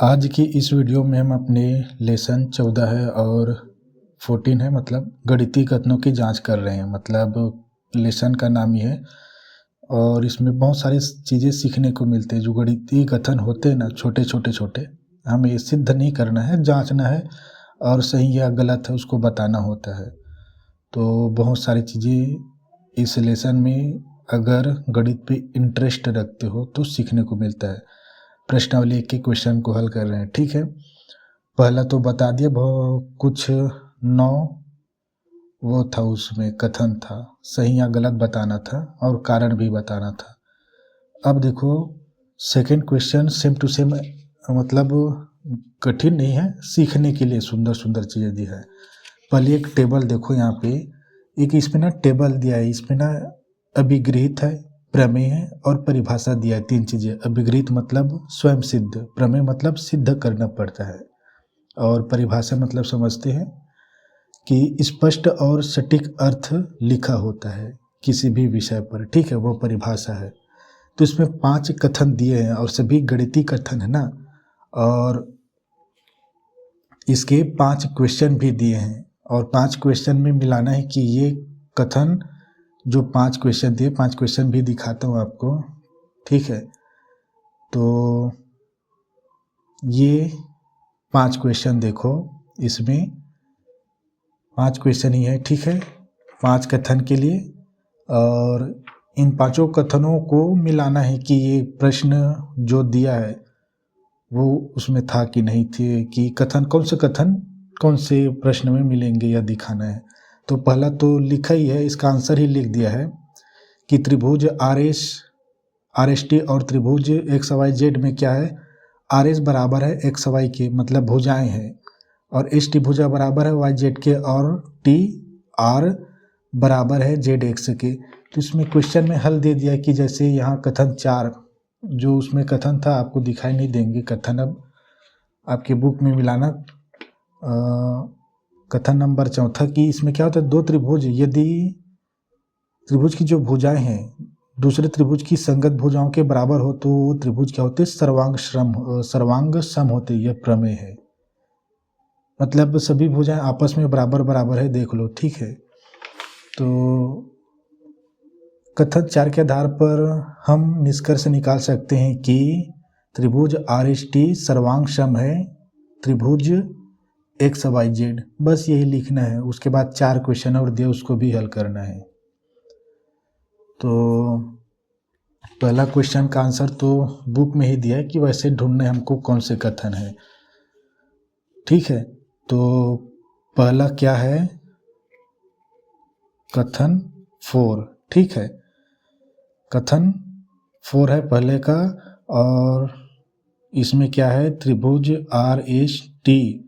आज की इस वीडियो में हम अपने लेसन 14 है और 14 है मतलब गणितीय कथनों की जांच कर रहे हैं। मतलब लेसन का नाम ही है और इसमें बहुत सारी चीज़ें सीखने को मिलते हैं। जो गणितीय कथन होते हैं ना, छोटे छोटे हमें ये सिद्ध नहीं करना है, जांचना है और सही या गलत है उसको बताना होता है। तो बहुत सारी चीज़ें इस लेसन में अगर गणित पे इंटरेस्ट रखते हो तो सीखने को मिलता है। प्रश्नावली एक के क्वेश्चन को हल कर रहे हैं, ठीक है। पहला तो बता दिया, कुछ 9 वो था, उसमें कथन था, सही या गलत बताना था और कारण भी बताना था। अब देखो second question same to same, मतलब कठिन नहीं है, सीखने के लिए सुंदर सुंदर चीज़ें दी है। पहले एक टेबल देखो, यहाँ पे एक इसमें ना टेबल दिया है, इसमें ना अभिगृहित है, प्रमेय है और परिभाषा दिया है। 3 चीज़ें। अभिगृहित मतलब स्वयं सिद्ध, प्रमेय मतलब सिद्ध करना पड़ता है और परिभाषा मतलब समझते हैं कि स्पष्ट और सटीक अर्थ लिखा होता है किसी भी विषय पर, ठीक है, वो परिभाषा है। तो इसमें 5 कथन दिए हैं और सभी गणितीय कथन है ना, और इसके 5 क्वेश्चन भी दिए हैं और 5 क्वेश्चन में मिलाना है कि ये कथन जो 5 क्वेश्चन दिए, 5 क्वेश्चन भी दिखाता हूँ आपको, ठीक है। तो ये 5 क्वेश्चन देखो, इसमें 5 क्वेश्चन ही है, ठीक है, 5 कथन के लिए। और इन 5 कथनों को मिलाना है कि ये प्रश्न जो दिया है वो उसमें था कि नहीं थे, कि कथन कौन से प्रश्न में मिलेंगे या दिखाना है। तो पहला तो लिखा ही है, इसका आंसर ही लिख दिया है कि त्रिभुज आर एस टी और त्रिभुज एक्स वाई जेड में क्या है, आर एस बराबर है एक्स वाई के, मतलब भुजाएं हैं, और एस टी भुजा बराबर है वाई जेड के, और टी आर बराबर है जेड एक्स के। तो इसमें क्वेश्चन में हल दे दिया कि जैसे यहाँ कथन 4 जो उसमें कथन था आपको दिखाई नहीं देंगे कथन, अब आपके बुक में मिलाना। कथन नंबर 4 कि इसमें क्या होता है, 2 त्रिभुज, यदि त्रिभुज की जो भुजाएं हैं दूसरे त्रिभुज की संगत भुजाओं के बराबर हो तो वो त्रिभुज क्या होते, सर्वांग सम होते। यह प्रमेय है, मतलब सभी भुजाएं आपस में बराबर बराबर है, देख लो, ठीक है। तो कथन 4 के आधार पर हम निष्कर्ष निकाल सकते हैं कि त्रिभुज आर एस टी सर्वांग सम है त्रिभुज एक्स वाई जेड। बस यही लिखना है, उसके बाद 4 क्वेश्चन और दिए, उसको भी हल करना है। तो पहला क्वेश्चन का आंसर तो बुक में ही दिया है कि वैसे ढूंढने हमको कौन से कथन है, ठीक है। तो पहला क्या है, कथन 4, ठीक है, कथन 4 है पहले का। और इसमें क्या है, त्रिभुज आर एस टी,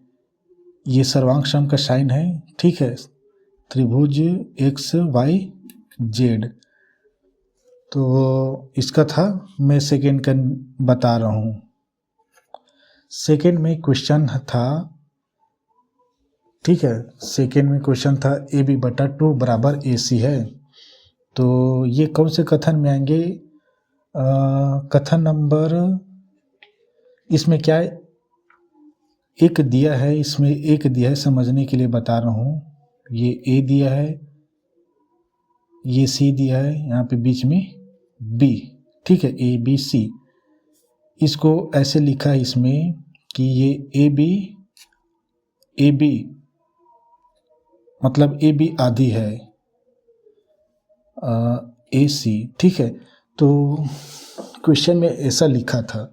ये सर्वांग सम का साइन है, ठीक है, त्रिभुज एक्स वाई जेड। तो इसका था, मैं सेकेंड का बता रहा हूँ। सेकेंड में क्वेश्चन था, ठीक है, सेकेंड में क्वेश्चन था ए बी बटा 2 बराबर ए सी है। तो ये कौन से कथन में आएंगे, कथन नंबर, इसमें क्या है, एक दिया है, इसमें एक दिया है, समझने के लिए बता रहा हूँ। ये ए दिया है, ये सी दिया है, यहाँ पे बीच में बी, ठीक है, ए बी सी। इसको ऐसे लिखा है इसमें कि ये ए बी मतलब ए बी आधी है ए सी, ठीक है। तो क्वेश्चन में ऐसा लिखा था,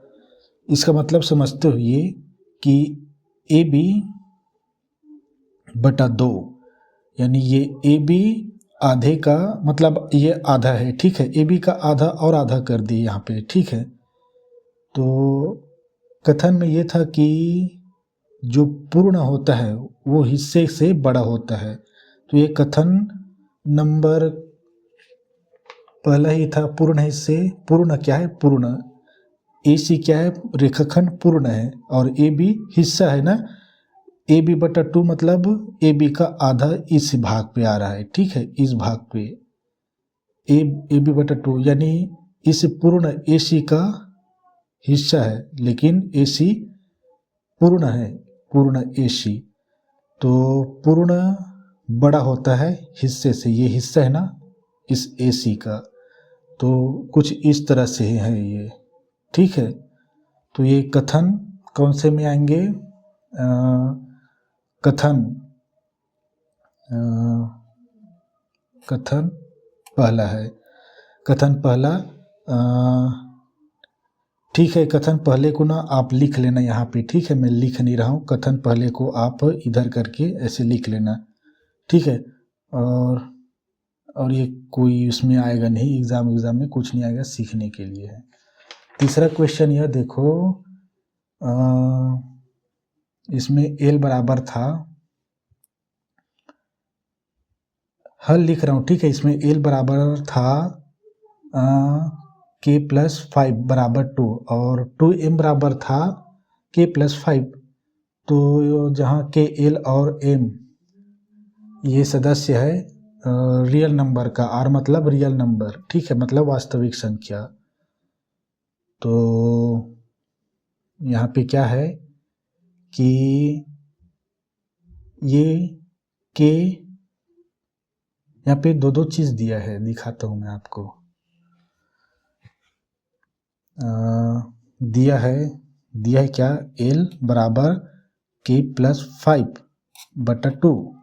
इसका मतलब समझते हो ये कि ए बी बटा 2, यानी ये ए बी आधे का मतलब ये आधा है, ठीक है, ए बी का आधा और आधा कर दिए यहाँ पे, ठीक है। तो कथन में ये था कि जो पूर्ण होता है वो हिस्से से बड़ा होता है। तो ये कथन नंबर पहला ही था, पूर्ण हिस्से, पूर्ण क्या है, पूर्ण, ए सी क्या है, रेखाखंड पूर्ण है, और ए बी हिस्सा है ना, ए बी बटा 2 मतलब ए बी का आधा इस भाग पे आ रहा है, ठीक है, इस भाग पे ए बी बटा 2, यानी इस पूर्ण ए सी का हिस्सा है, लेकिन ए सी पूर्ण है, पूर्ण AC, तो पूर्ण बड़ा होता है हिस्से से, ये हिस्सा है ना इस AC का, तो कुछ इस तरह से है ये, ठीक है। तो ये कथन कौन से में आएंगे? कथन पहला है, कथन पहला, ठीक है। कथन पहले को ना आप लिख लेना यहाँ पे, ठीक है, मैं लिख नहीं रहा हूँ, कथन पहले को आप इधर करके ऐसे लिख लेना, ठीक है। और ये कोई उसमें आएगा नहीं, एग्ज़ाम में कुछ नहीं आएगा, सीखने के लिए है। तीसरा क्वेश्चन यह देखो, इसमें L बराबर था, हल लिख रहा हूँ, ठीक है। इसमें L बराबर था K+5 बराबर 2 और 2m बराबर था K+5, तो जहाँ K, L और M ये सदस्य है रियल नंबर का, R मतलब रियल नंबर, ठीक है, मतलब वास्तविक संख्या। तो यहाँ पे क्या है कि ये K, यहाँ पे दो चीज़ दिया है, दिखाता हूँ मैं आपको। दिया है क्या? L बराबर K+5 बटा 2,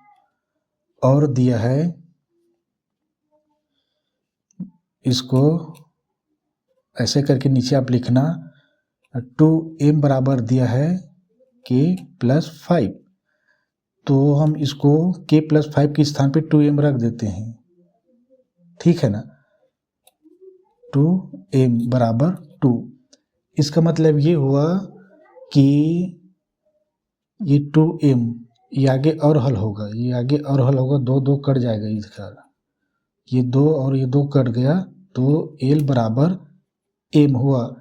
और दिया है इसको ऐसे करके नीचे आप लिखना 2m बराबर दिया है K+5, तो हम इसको K+5 के स्थान पे 2m रख देते हैं, ठीक है ना। 2m बराबर 2, इसका मतलब ये हुआ कि ये 2m ये आगे और हल होगा, ये आगे और हल होगा, 2 कट जाएगा इसका, ये 2 और ये 2 कट गया, तो L बराबर m हुआ।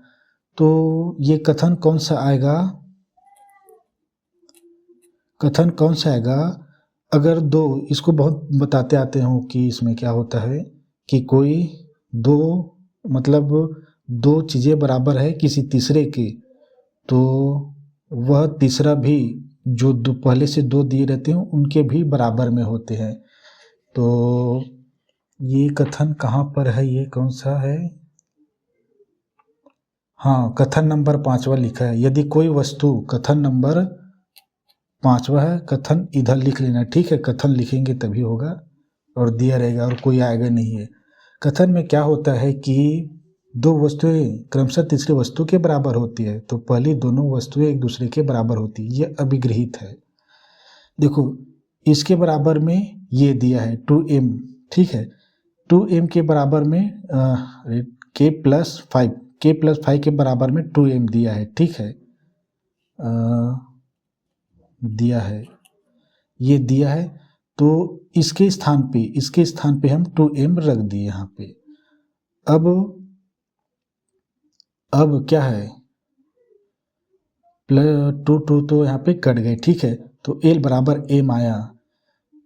तो ये कथन कौन सा आएगा? कथन कौन सा आएगा? अगर दो, इसको बहुत बताते आते हो कि इसमें क्या होता है कि कोई दो, मतलब दो चीज़ें बराबर है किसी तीसरे के, तो वह तीसरा भी जो दो पहले से दो दिए रहते हैं उनके भी बराबर में होते हैं। तो ये कथन कहाँ पर है? ये कौन सा है? हाँ, कथन नंबर 5वां लिखा है। यदि कोई वस्तु, कथन नंबर 5वां है, कथन इधर लिख लेना, ठीक है, कथन लिखेंगे तभी होगा, और दिया रहेगा और कोई आएगा नहीं है। कथन में क्या होता है कि दो वस्तुएं क्रमशः तीसरी वस्तु के बराबर होती है, तो पहली दोनों वस्तुएं एक दूसरे के बराबर होती है, ये अभिगृहित है। देखो इसके बराबर में ये दिया है 2m, ठीक है, 2m के बराबर में K+5 के बराबर में 2m दिया है, ठीक है, दिया है, ये दिया है, तो इसके स्थान पे हम 2m रख दिए यहाँ पे। अब क्या है, +2 तो यहाँ पे कट गए, ठीक है, तो L बराबर m आया,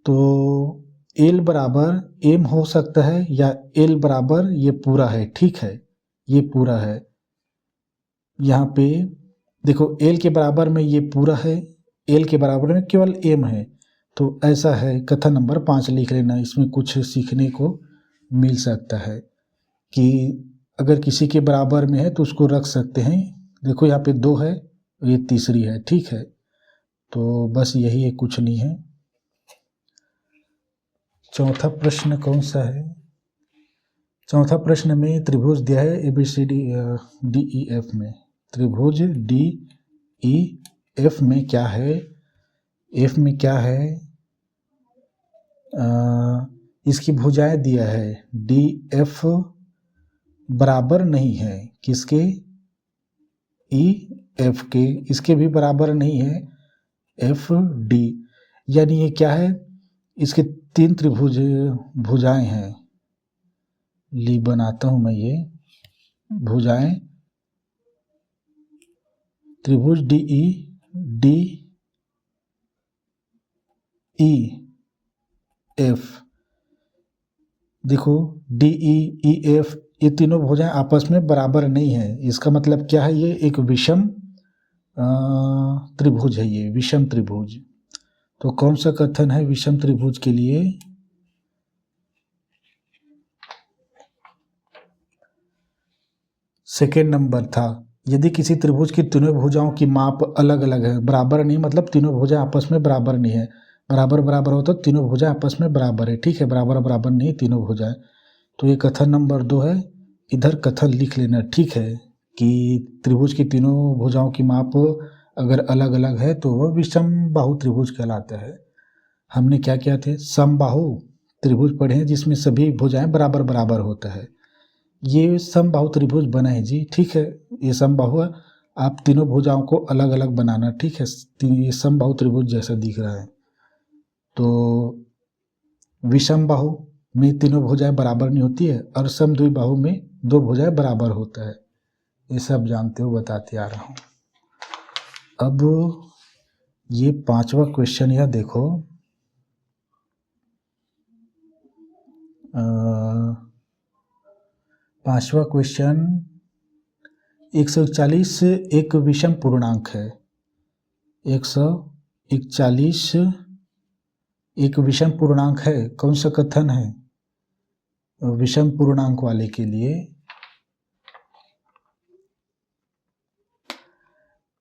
तो L बराबर m हो सकता है या L बराबर ये पूरा है, ठीक है, ये पूरा है। यहाँ पे देखो L के बराबर में ये पूरा है, L के बराबर में केवल m है, तो ऐसा है। कथन नंबर 5 लिख लेना, इसमें कुछ सीखने को मिल सकता है कि अगर किसी के बराबर में है तो उसको रख सकते हैं। देखो यहाँ पे 2 है, ये तीसरी है, ठीक है, तो बस यही है, कुछ नहीं है। चौथा प्रश्न कौन सा है? चौथा प्रश्न में त्रिभुज दिया है ABCD DEF में, त्रिभुज DEF में क्या है? F में क्या है? इसकी भुजाएं दिया है, DF बराबर नहीं है किसके? EF के, इसके भी बराबर नहीं है FD, यानी ये क्या है? इसके 3 त्रिभुज भुजाएं हैं, बनाता हूं मैं ये भुजाएं, त्रिभुज DEF, देखो DEF ये तीनों भुजाएं आपस में बराबर नहीं है। इसका मतलब क्या है? ये एक विषम त्रिभुज है ये, विषम त्रिभुज। तो कौन सा कथन है विषम त्रिभुज के लिए? सेकेंड नंबर था। यदि किसी त्रिभुज की तीनों भुजाओं की माप अलग अलग है, बराबर नहीं, मतलब तीनों भुजा आपस में बराबर नहीं है। बराबर बराबर हो तो तीनों भुजा आपस में बराबर है, ठीक है, बराबर बराबर नहीं तीनों भुजाएं। तो ये कथन नंबर 2 है। इधर कथन लिख लेना, ठीक है, कि त्रिभुज की तीनों भुजाओं की माप अगर अलग अलग है तो वह विषम बाहु त्रिभुज कहलाता है। हमने क्या किया थे, समबाहु त्रिभुज पढ़े हैं जिसमें सभी भुजाएं बराबर बराबर होता है। ये समबाहु त्रिभुज बना है जी, ठीक है, ये समबाहु है। आप तीनों भुजाओं को अलग अलग बनाना, ठीक है, ये समबाहु त्रिभुज जैसा दिख रहा है। तो विषम बाहु में तीनों भुजाएं बराबर नहीं होती है, और समद्विबाहु में दो भुजाएं बराबर होता है। ये सब जानते हो, बताते आ रहा हूँ। अब ये 5वां क्वेश्चन यह देखो, 5वां क्वेश्चन, 141 एक विषम पूर्णांक है। 141 एक विषम पूर्णांक है। कौन सा कथन है विषम पूर्णांक वाले के लिए?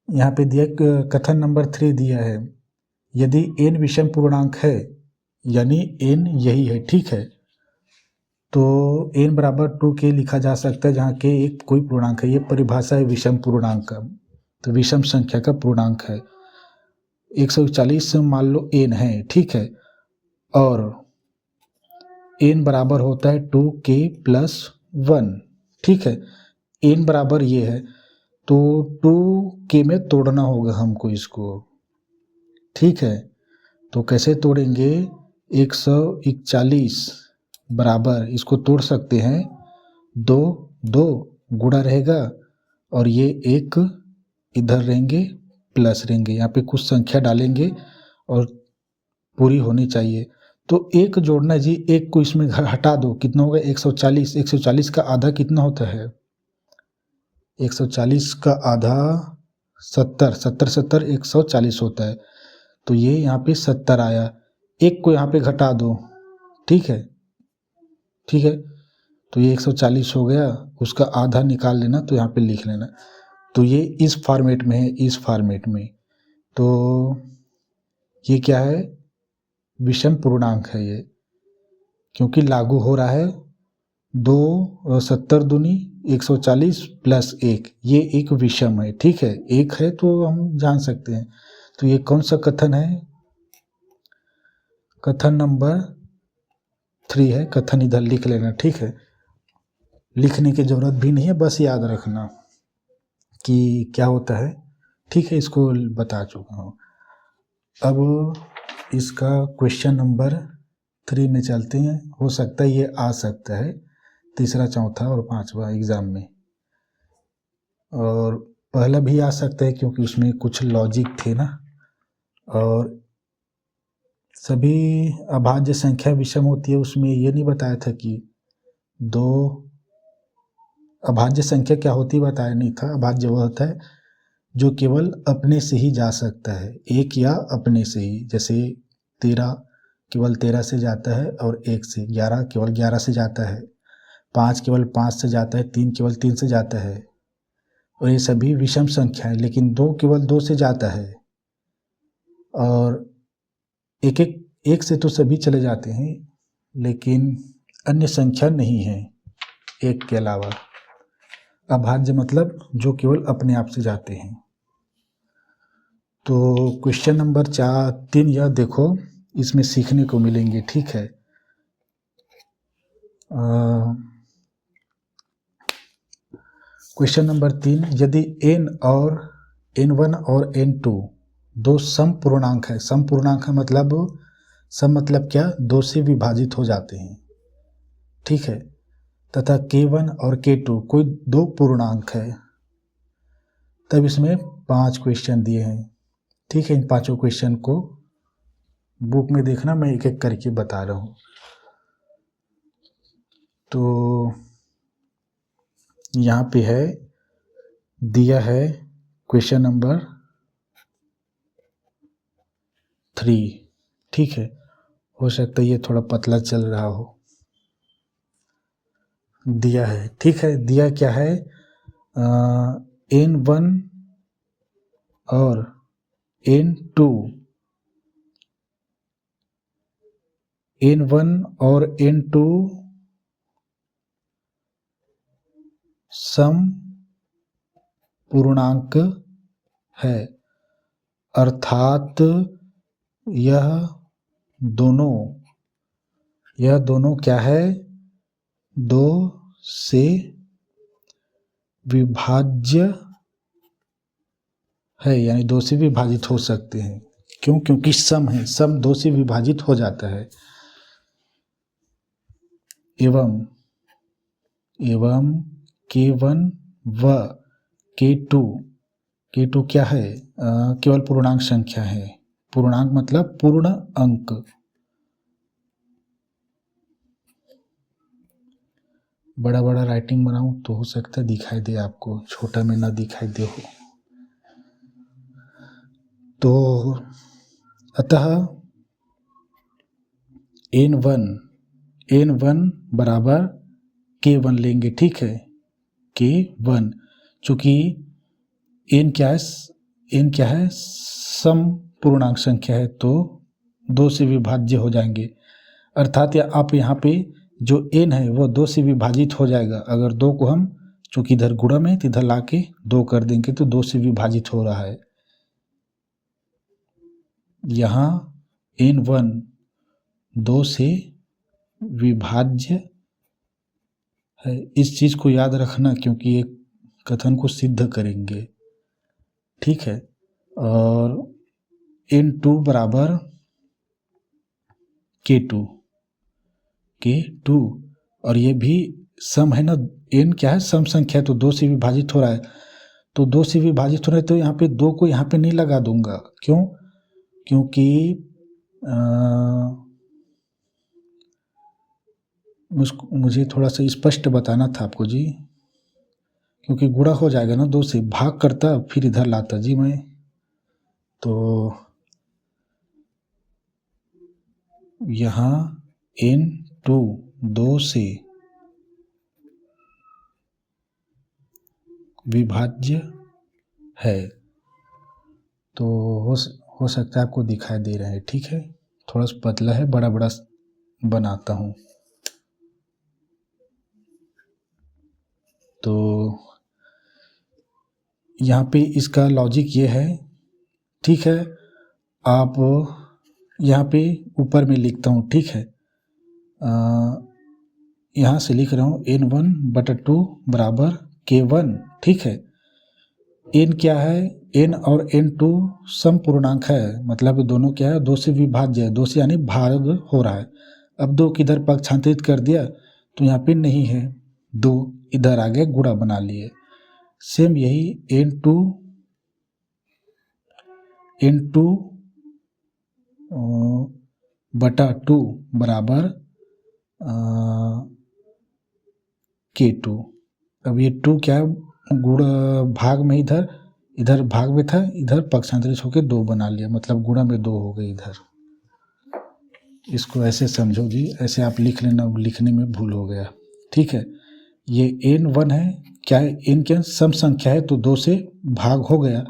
यहाँ पे दिया कथन नंबर 3 दिया है, यदि n विषम पूर्णांक है, यानी n यही है, ठीक है, तो n बराबर 2k लिखा जा सकता है, जहाँ k एक कोई पूर्णांक है। ये परिभाषा है विषम पूर्णांक का, तो विषम संख्या का पूर्णांक है। 141 मान लो n है, ठीक है, और n बराबर होता है 2k + 1, ठीक है, n बराबर ये है, तो 2k में तोड़ना होगा हमको इसको, ठीक है। तो कैसे तोड़ेंगे, 141 बराबर, इसको तोड़ सकते हैं, 2 2 गुणा रहेगा, और ये एक इधर रहेंगे, प्लस रहेंगे, यहाँ पे कुछ संख्या डालेंगे और पूरी होनी चाहिए। तो एक जोड़ना है जी, एक को इसमें हटा दो, कितना होगा 140। 140 का आधा कितना होता है, 140 का आधा 70, 70 70 140 होता है। तो ये यहाँ पे 70 आया, एक को यहाँ पे घटा दो, ठीक है, ठीक है, तो ये 140 हो गया, उसका आधा निकाल लेना, तो यहाँ पे लिख लेना। तो ये इस फॉर्मेट में है, इस फॉर्मेट में। तो ये क्या है, विषम पूर्णांक है ये, क्योंकि लागू हो रहा है 2 70 दूनी 140 + 1, ये एक विषम है, ठीक है, एक है तो हम जान सकते हैं। तो ये कौन सा कथन है, कथन नंबर 3 है। कथन इधर लिख लेना, ठीक है, लिखने की जरूरत भी नहीं है, बस याद रखना कि क्या होता है, ठीक है, इसको बता चुका हूँ। अब इसका क्वेश्चन नंबर 3 में चलते हैं। हो सकता है ये आ सकता है तीसरा, चौथा और 5वां एग्जाम में, और पहला भी आ सकता है क्योंकि उसमें कुछ लॉजिक थे ना। और सभी अभाज्य संख्या विषम होती है, उसमें ये नहीं बताया था कि दो अभाज्य संख्या क्या होती, बताया नहीं था। अभाज्य वह होता है जो केवल अपने से ही जा सकता है, एक या अपने से ही, जैसे 13 केवल 13 से जाता है, और 1 से 11 केवल 11 से जाता है, 5 केवल 5 से जाता है, 3 केवल 3 से जाता है, और ये सभी विषम संख्या है। लेकिन 2 केवल 2 से जाता है, और एक से तो सभी चले जाते हैं, लेकिन अन्य संख्या नहीं है एक के अलावा। अभाज्य मतलब जो केवल अपने आप से जाते हैं। तो क्वेश्चन नंबर 3 यह देखो, इसमें सीखने को मिलेंगे, ठीक है। क्वेश्चन नंबर 3, यदि n और n1 और n2 दो सम पूर्णांक है, सम पूर्णांक है मतलब, सम मतलब क्या, 2 से विभाजित हो जाते हैं, ठीक है, तथा k1 और k2 कोई दो पूर्णांक है, तब इसमें 5 क्वेश्चन दिए हैं, ठीक है। इन 5 क्वेश्चन को बुक में देखना, मैं एक एक करके बता रहा हूँ। तो यहाँ पे है, दिया है क्वेश्चन नंबर 3, ठीक है। हो सकता है ये थोड़ा पतला चल रहा हो। दिया है, ठीक है। दिया क्या है, N1 और N2, N1 और N2 सम पूर्णांक है, अर्थात यह दोनों क्या है, 2 से विभाज्य है, यानी 2 से विभाजित हो सकते हैं। क्यों? क्योंकि सम है, सम 2 से विभाजित हो जाता है। एवं K1 व K2 क्या है, केवल पूर्णांक संख्या है। पूर्णांक मतलब पूर्ण अंक। बड़ा बड़ा राइटिंग बनाऊं तो हो सकता है दिखाई दे आपको, छोटा में ना दिखाई दे हो। तो अतः N1 बराबर K1 लेंगे, ठीक है। K1 चूंकि N क्या है, सम पूर्णांक संख्या है, तो 2 से विभाज्य हो जाएंगे। अर्थात आप यहाँ पे जो N है वो 2 से विभाजित हो जाएगा। अगर 2 को हम, चूंकि इधर गुणा में, तो इधर ला के 2 कर देंगे तो 2 से विभाजित हो रहा है। यहाँ N1 2 से विभाज्य है। इस चीज को याद रखना, क्योंकि एक कथन को सिद्ध करेंगे, ठीक है। और N2 बराबर K2, और ये भी सम है ना। N क्या है, सम संख्या, तो 2 से विभाजित हो रहा है, तो 2 से विभाजित हो रहा है, तो यहाँ पे 2 को यहाँ पे नहीं लगा दूंगा। क्यों? क्योंकि मुझे थोड़ा सा स्पष्ट बताना था आपको जी, क्योंकि गुणा हो जाएगा ना, 2 से भाग करता फिर इधर लाता जी मैं। तो यहाँ N2 2 से विभाज्य है, तो हो सकता है आपको दिखाई दे रहा है, ठीक है। थोड़ा सा पतला है, बड़ा बड़ा बनाता हूँ। तो यहाँ पे इसका लॉजिक ये है, ठीक है। आप यहाँ पे ऊपर में लिखता हूँ, ठीक है। यहाँ से लिख रहा हूँ N1/2 बराबर K1, ठीक है। N क्या है, N और N2 सम पूर्णांक है, मतलब दोनों क्या है, 2 से विभाज्य है, 2 से यानी भाग हो रहा है। अब 2 किधर पक्षांतरित कर दिया तो यहाँ पे नहीं है, 2 इधर आगे गुणा बना लिए। सेम यही N2/2 बराबर K2। अब ये 2 क्या है, गुणा भाग में, इधर भाग में था, इधर पक्षांतरित होकर 2 बना लिया, मतलब गुणा में 2 हो गए इधर। इसको ऐसे समझो जी, ऐसे आप लिख लेना, लिखने में भूल हो गया, ठीक है। ये N1 है, क्या है, N क्या सम संख्या है, तो 2 से भाग हो गया,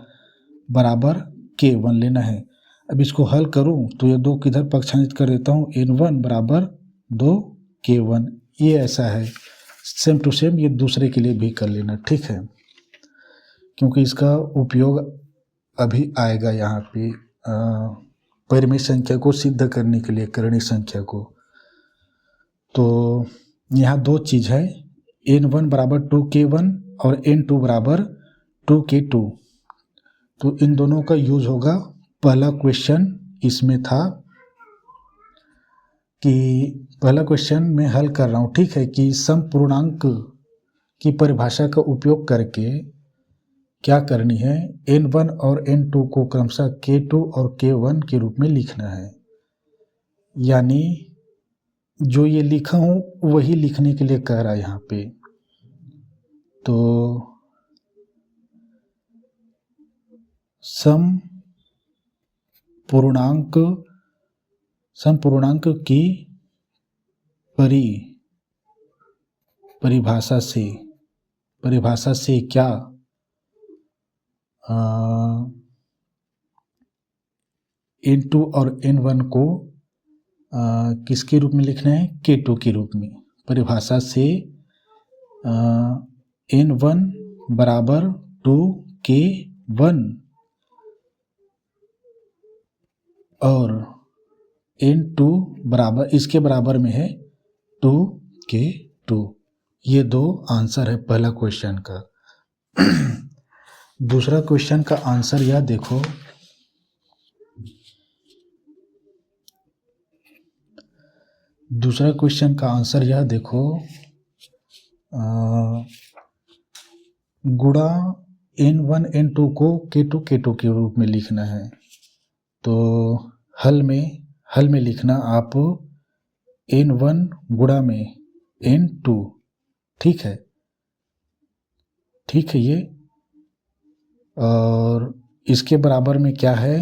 बराबर K1 लेना है। अब इसको हल करूं तो ये 2 किधर पक्षांतरित कर देता हूं, N1 बराबर 2 K1। ये ऐसा है, सेम टू सेम ये दूसरे के लिए भी कर लेना, ठीक है, क्योंकि इसका उपयोग अभी आएगा यहाँ पे परिमेय संख्या को सिद्ध करने के लिए, करणीय संख्या को। तो यहाँ 2 चीज है, N1 बराबर 2K1 और N2 बराबर 2K2। तो इन दोनों का यूज होगा। पहला क्वेश्चन इसमें था कि पहला क्वेश्चन मैं हल कर रहा हूँ, ठीक है, कि सम पूर्णांक की परिभाषा का उपयोग करके क्या करनी है, N1 और N2 को क्रमशः K2 और K1 के रूप में लिखना है। यानी जो ये लिखा हूं वही लिखने के लिए कह रहा है यहाँ पे। तो सम पूर्णांक समपूर्णांक की परिभाषा से क्या n2 और n1 को किसके रूप में लिखना है? k2 के रूप में। परिभाषा से n1 बराबर 2k1 और n2 बराबर इसके बराबर में है 2k2। ये दो आंसर है पहला क्वेश्चन का। दूसरा क्वेश्चन का आंसर यह देखो, दूसरा क्वेश्चन का आंसर यह देखो, गुणा n1 n2 को k2 के रूप में लिखना है। तो हल में लिखना आप n1 गुणा में n2, ठीक है ये। और इसके बराबर में क्या है?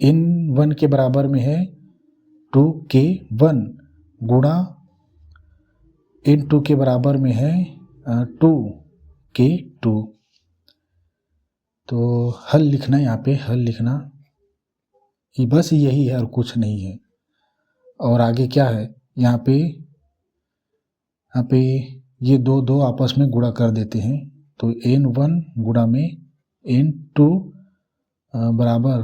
n1 के बराबर में है 2k1 गुणा n2 के बराबर में है 2k2। तो हल लिखना, यहाँ पे हल लिखना, ये बस यही है और कुछ नहीं है। और आगे क्या है? यहाँ पे ये दो आपस में गुणा कर देते हैं। तो n1 गुणा में n2 बराबर,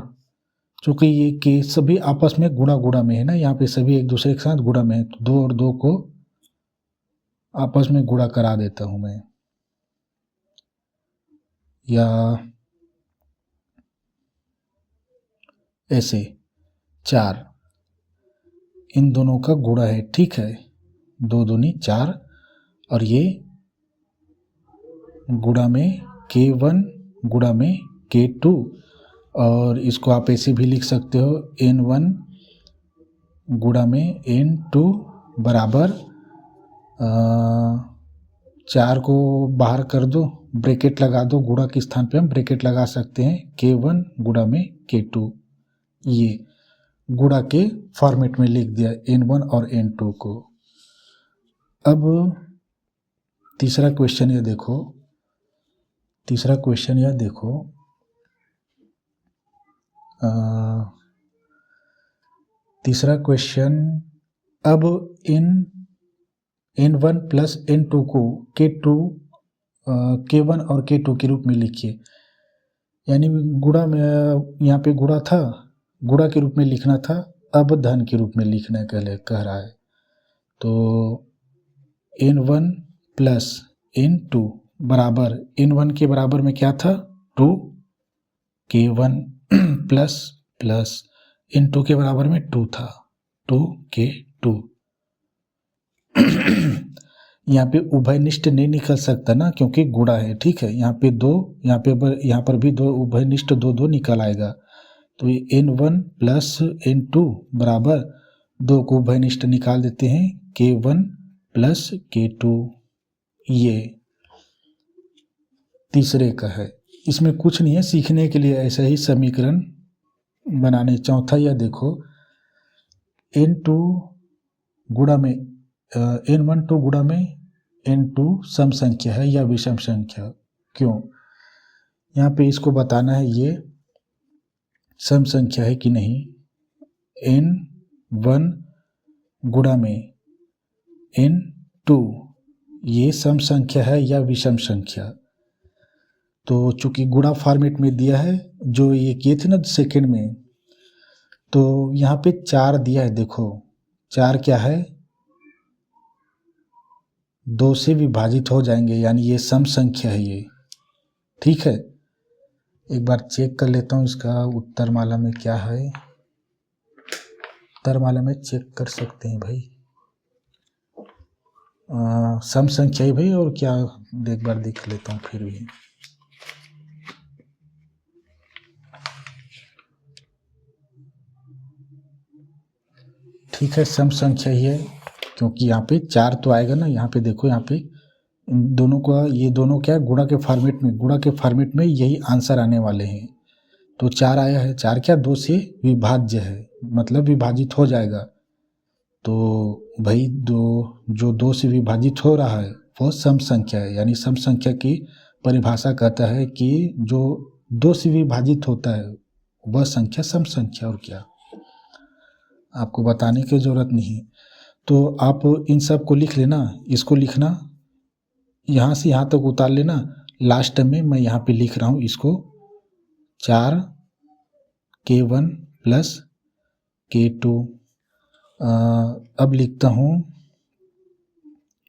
चूँकि ये के सभी आपस में गुणा में है ना, यहाँ पे सभी एक दूसरे के साथ गुणा में है, तो 2 और 2 को आपस में गुणा करा देता हूँ मैं, या ऐसे 4, इन दोनों का गुणा है, ठीक है। 2 दूनी 4 और ये गुणा में k1 गुणा में k2, और इसको आप ऐसे भी लिख सकते हो n1 गुणा में n2 बराबर 4 को बाहर कर दो, ब्रैकेट लगा दो, गुणा के स्थान पे हम ब्रैकेट लगा सकते हैं, k1 गुणा में k2। ये गुणा के फॉर्मेट में लिख दिया n1 और n2 को। अब तीसरा क्वेश्चन यह देखो, तीसरा क्वेश्चन, अब n1 प्लस n2 को k1 और k2 के रूप में लिखिए। यानी गुणा में, यहाँ पे गुणा था, गुणा के रूप में लिखना था, अब धन के रूप में लिखना कह रहा है। तो n1 प्लस n2 बराबर, n1 के बराबर में क्या था? 2k1 प्लस n2 के बराबर में 2 था, 2k2। यहाँ पे उभयनिष्ठ नहीं निकल सकता ना, क्योंकि गुणा है, ठीक है। यहाँ पे 2, यहाँ पर भी 2 उभयनिष्ठ 2 निकल आएगा। तो n1 प्लस n2 बराबर 2 को उभयनिष्ठ निकाल देते हैं, k1 प्लस k2। ये तीसरे का है, इसमें कुछ नहीं है, सीखने के लिए ऐसा ही समीकरण बनाने। चौथा यह देखो, n2 गुणा में n1 2 गुणा में n2 सम संख्या है या विषम संख्या? क्यों? यहाँ पे इसको बताना है ये सम संख्या है कि नहीं। n1 गुणा में n2 ये सम संख्या है या विषम संख्या? तो चूंकि गुणा फॉर्मेट में दिया है, जो ये किए थे ना सेकंड में, तो यहाँ पे 4 दिया है। देखो 4 क्या है? 2 से विभाजित हो जाएंगे, यानी ये सम संख्या है ये, ठीक है। एक बार चेक कर लेता हूँ इसका उत्तरमाला में क्या है। उत्तरमाला में चेक कर सकते हैं भाई, सम संख्या ही भाई, और क्या एक बार देख लेता हूँ फिर भी। ठीक है, सम संख्या ही है, क्योंकि यहाँ पे 4 तो आएगा ना। यहाँ पे देखो, यहाँ पे दोनों का, ये दोनों क्या है? गुणा के फॉर्मेट में, यही आंसर आने वाले हैं। तो 4 आया है, 4 क्या 2 से विभाज्य है, मतलब विभाजित हो जाएगा। तो भाई जो 2 से विभाजित हो रहा है वो सम संख्या है, यानी सम संख्या की परिभाषा कहता है कि जो 2 से विभाजित होता है वह संख्या सम संख्या, और क्या आपको बताने की जरूरत नहीं है। तो आप इन सब को लिख लेना, इसको लिखना, यहाँ से यहाँ तक उतार लेना। लास्ट में मैं यहाँ पे लिख रहा हूँ इसको 4k1 प्लस k2। अब लिखता हूँ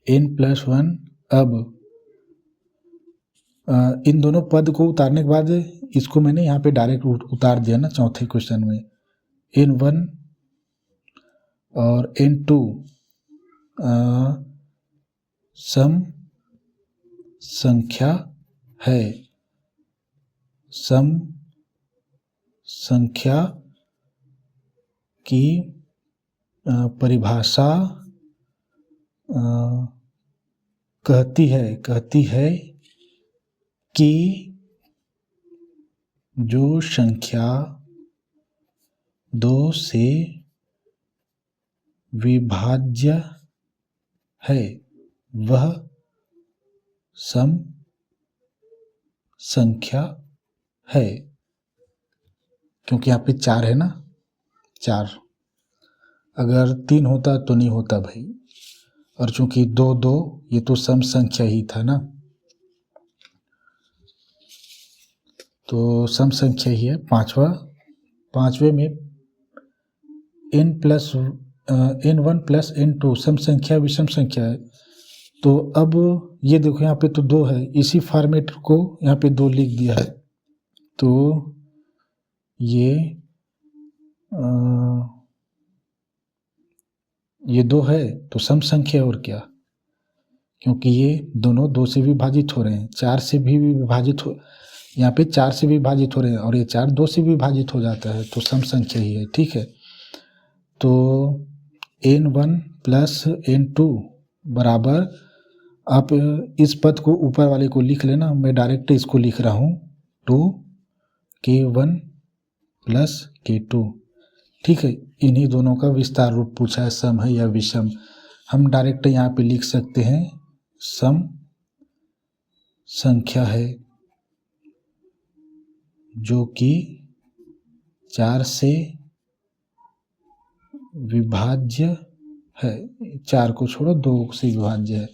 n+1। अब इन दोनों पद को उतारने के बाद इसको मैंने यहाँ पे डायरेक्ट उतार दिया ना चौथे क्वेश्चन में। n1 और n2 सम संख्या है, सम संख्या की परिभाषा कहती है कि जो संख्या 2 से विभाज्य है वह सम संख्या है। क्योंकि यहाँ पे 4 है ना, 4, अगर 3 होता तो नहीं होता भाई, और चूंकि 2 2 ये तो सम संख्या ही था ना, तो सम संख्या ही है। पांचवे में n1 प्लस n2 सम संख्या विषम संख्या है। तो अब ये देखो यहाँ पे तो 2 है, इसी फॉर्मेट को यहाँ पे 2 लिख दिया है। तो ये 2 है तो सम संख्या, और क्या, क्योंकि ये दोनों 2 से विभाजित हो रहे हैं, 4 से भी विभाजित हो, यहाँ पे 4 से विभाजित हो रहे हैं, और ये 4 2 से विभाजित हो जाता है, तो सम संख्या ही है। ठीक है, तो n1 प्लस n2 बराबर, आप इस पद को ऊपर वाले को लिख लेना, मैं डायरेक्ट इसको लिख रहा हूँ 2k1 प्लस k2। ठीक है, इन्हीं दोनों का विस्तार रूप पूछा है, सम है या विषम। हम डायरेक्ट यहाँ पे लिख सकते हैं सम संख्या है जो कि 4 से विभाज्य है, 4 को छोड़ो 2 से विभाज्य है।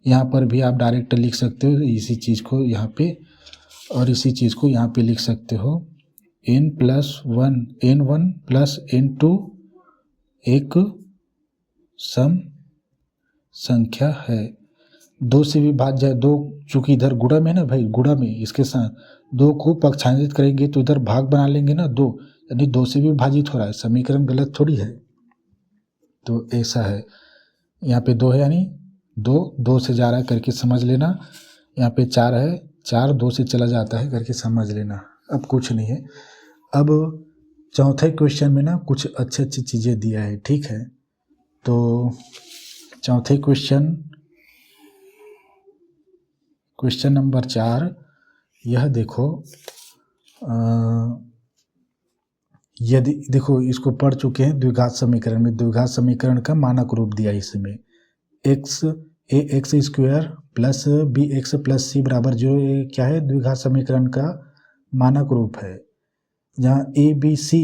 यहाँ पर भी आप डायरेक्ट लिख सकते हो इसी चीज़ को यहाँ पे, और इसी चीज़ को यहाँ पे लिख सकते हो n1 प्लस n2 एक सम संख्या है। 2 से विभाज्य है, 2 चूंकि इधर गुणा में है ना भाई, गुणा में इसके साथ 2 को पक्षांतरित करेंगे तो इधर भाग बना लेंगे ना 2, यानी 2 से विभाजित हो रहा है, समीकरण गलत थोड़ी है। तो ऐसा है, यहाँ पे 2 है यानी 2 से जा रहा है करके समझ लेना। यहाँ पे 4 है, 4 2 से चला जाता है करके समझ लेना। अब कुछ नहीं है। अब चौथे क्वेश्चन में ना कुछ अच्छी चीज़ें दिया है। ठीक है, तो चौथे क्वेश्चन नंबर 4, यह देखो, यदि देखो इसको पढ़ चुके हैं द्विघात समीकरण में, द्विघात समीकरण का मानक रूप दिया इसमें ax² plus bx plus c बराबर 0, ये क्या है, द्विघात समीकरण का मानक रूप है। जहाँ a b c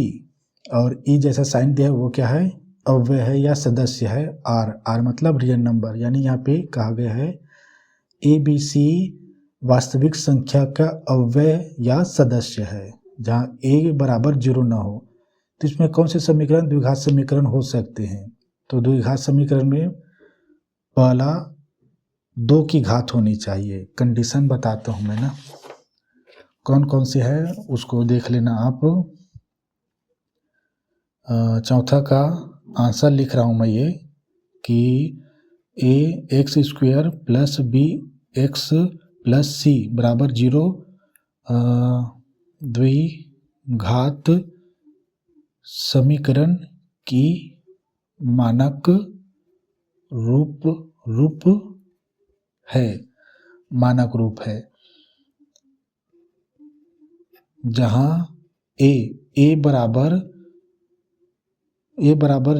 और e जैसा साइन दिया है वो क्या है, अव्यय है या सदस्य है। r मतलब रियल नंबर, यानी यहाँ पे कहा गया है a b c वास्तविक संख्या का अव्यय या सदस्य है, जहाँ a बराबर 0 ना हो। तो इसमें कौन से समीकरण द्विघात समीकरण हो सकते हैं, तो द्विघात समीकरण में पहला 2 की घात होनी चाहिए। कंडीशन बताता हूँ मैं ना, कौन कौन से है उसको देख लेना आप। चौथा का आंसर लिख रहा हूँ मैं ये कि ax² plus bx plus c बराबर 0 द्विघात समीकरण की मानक रूप है, मानक रूप है, जहाँ ए बराबर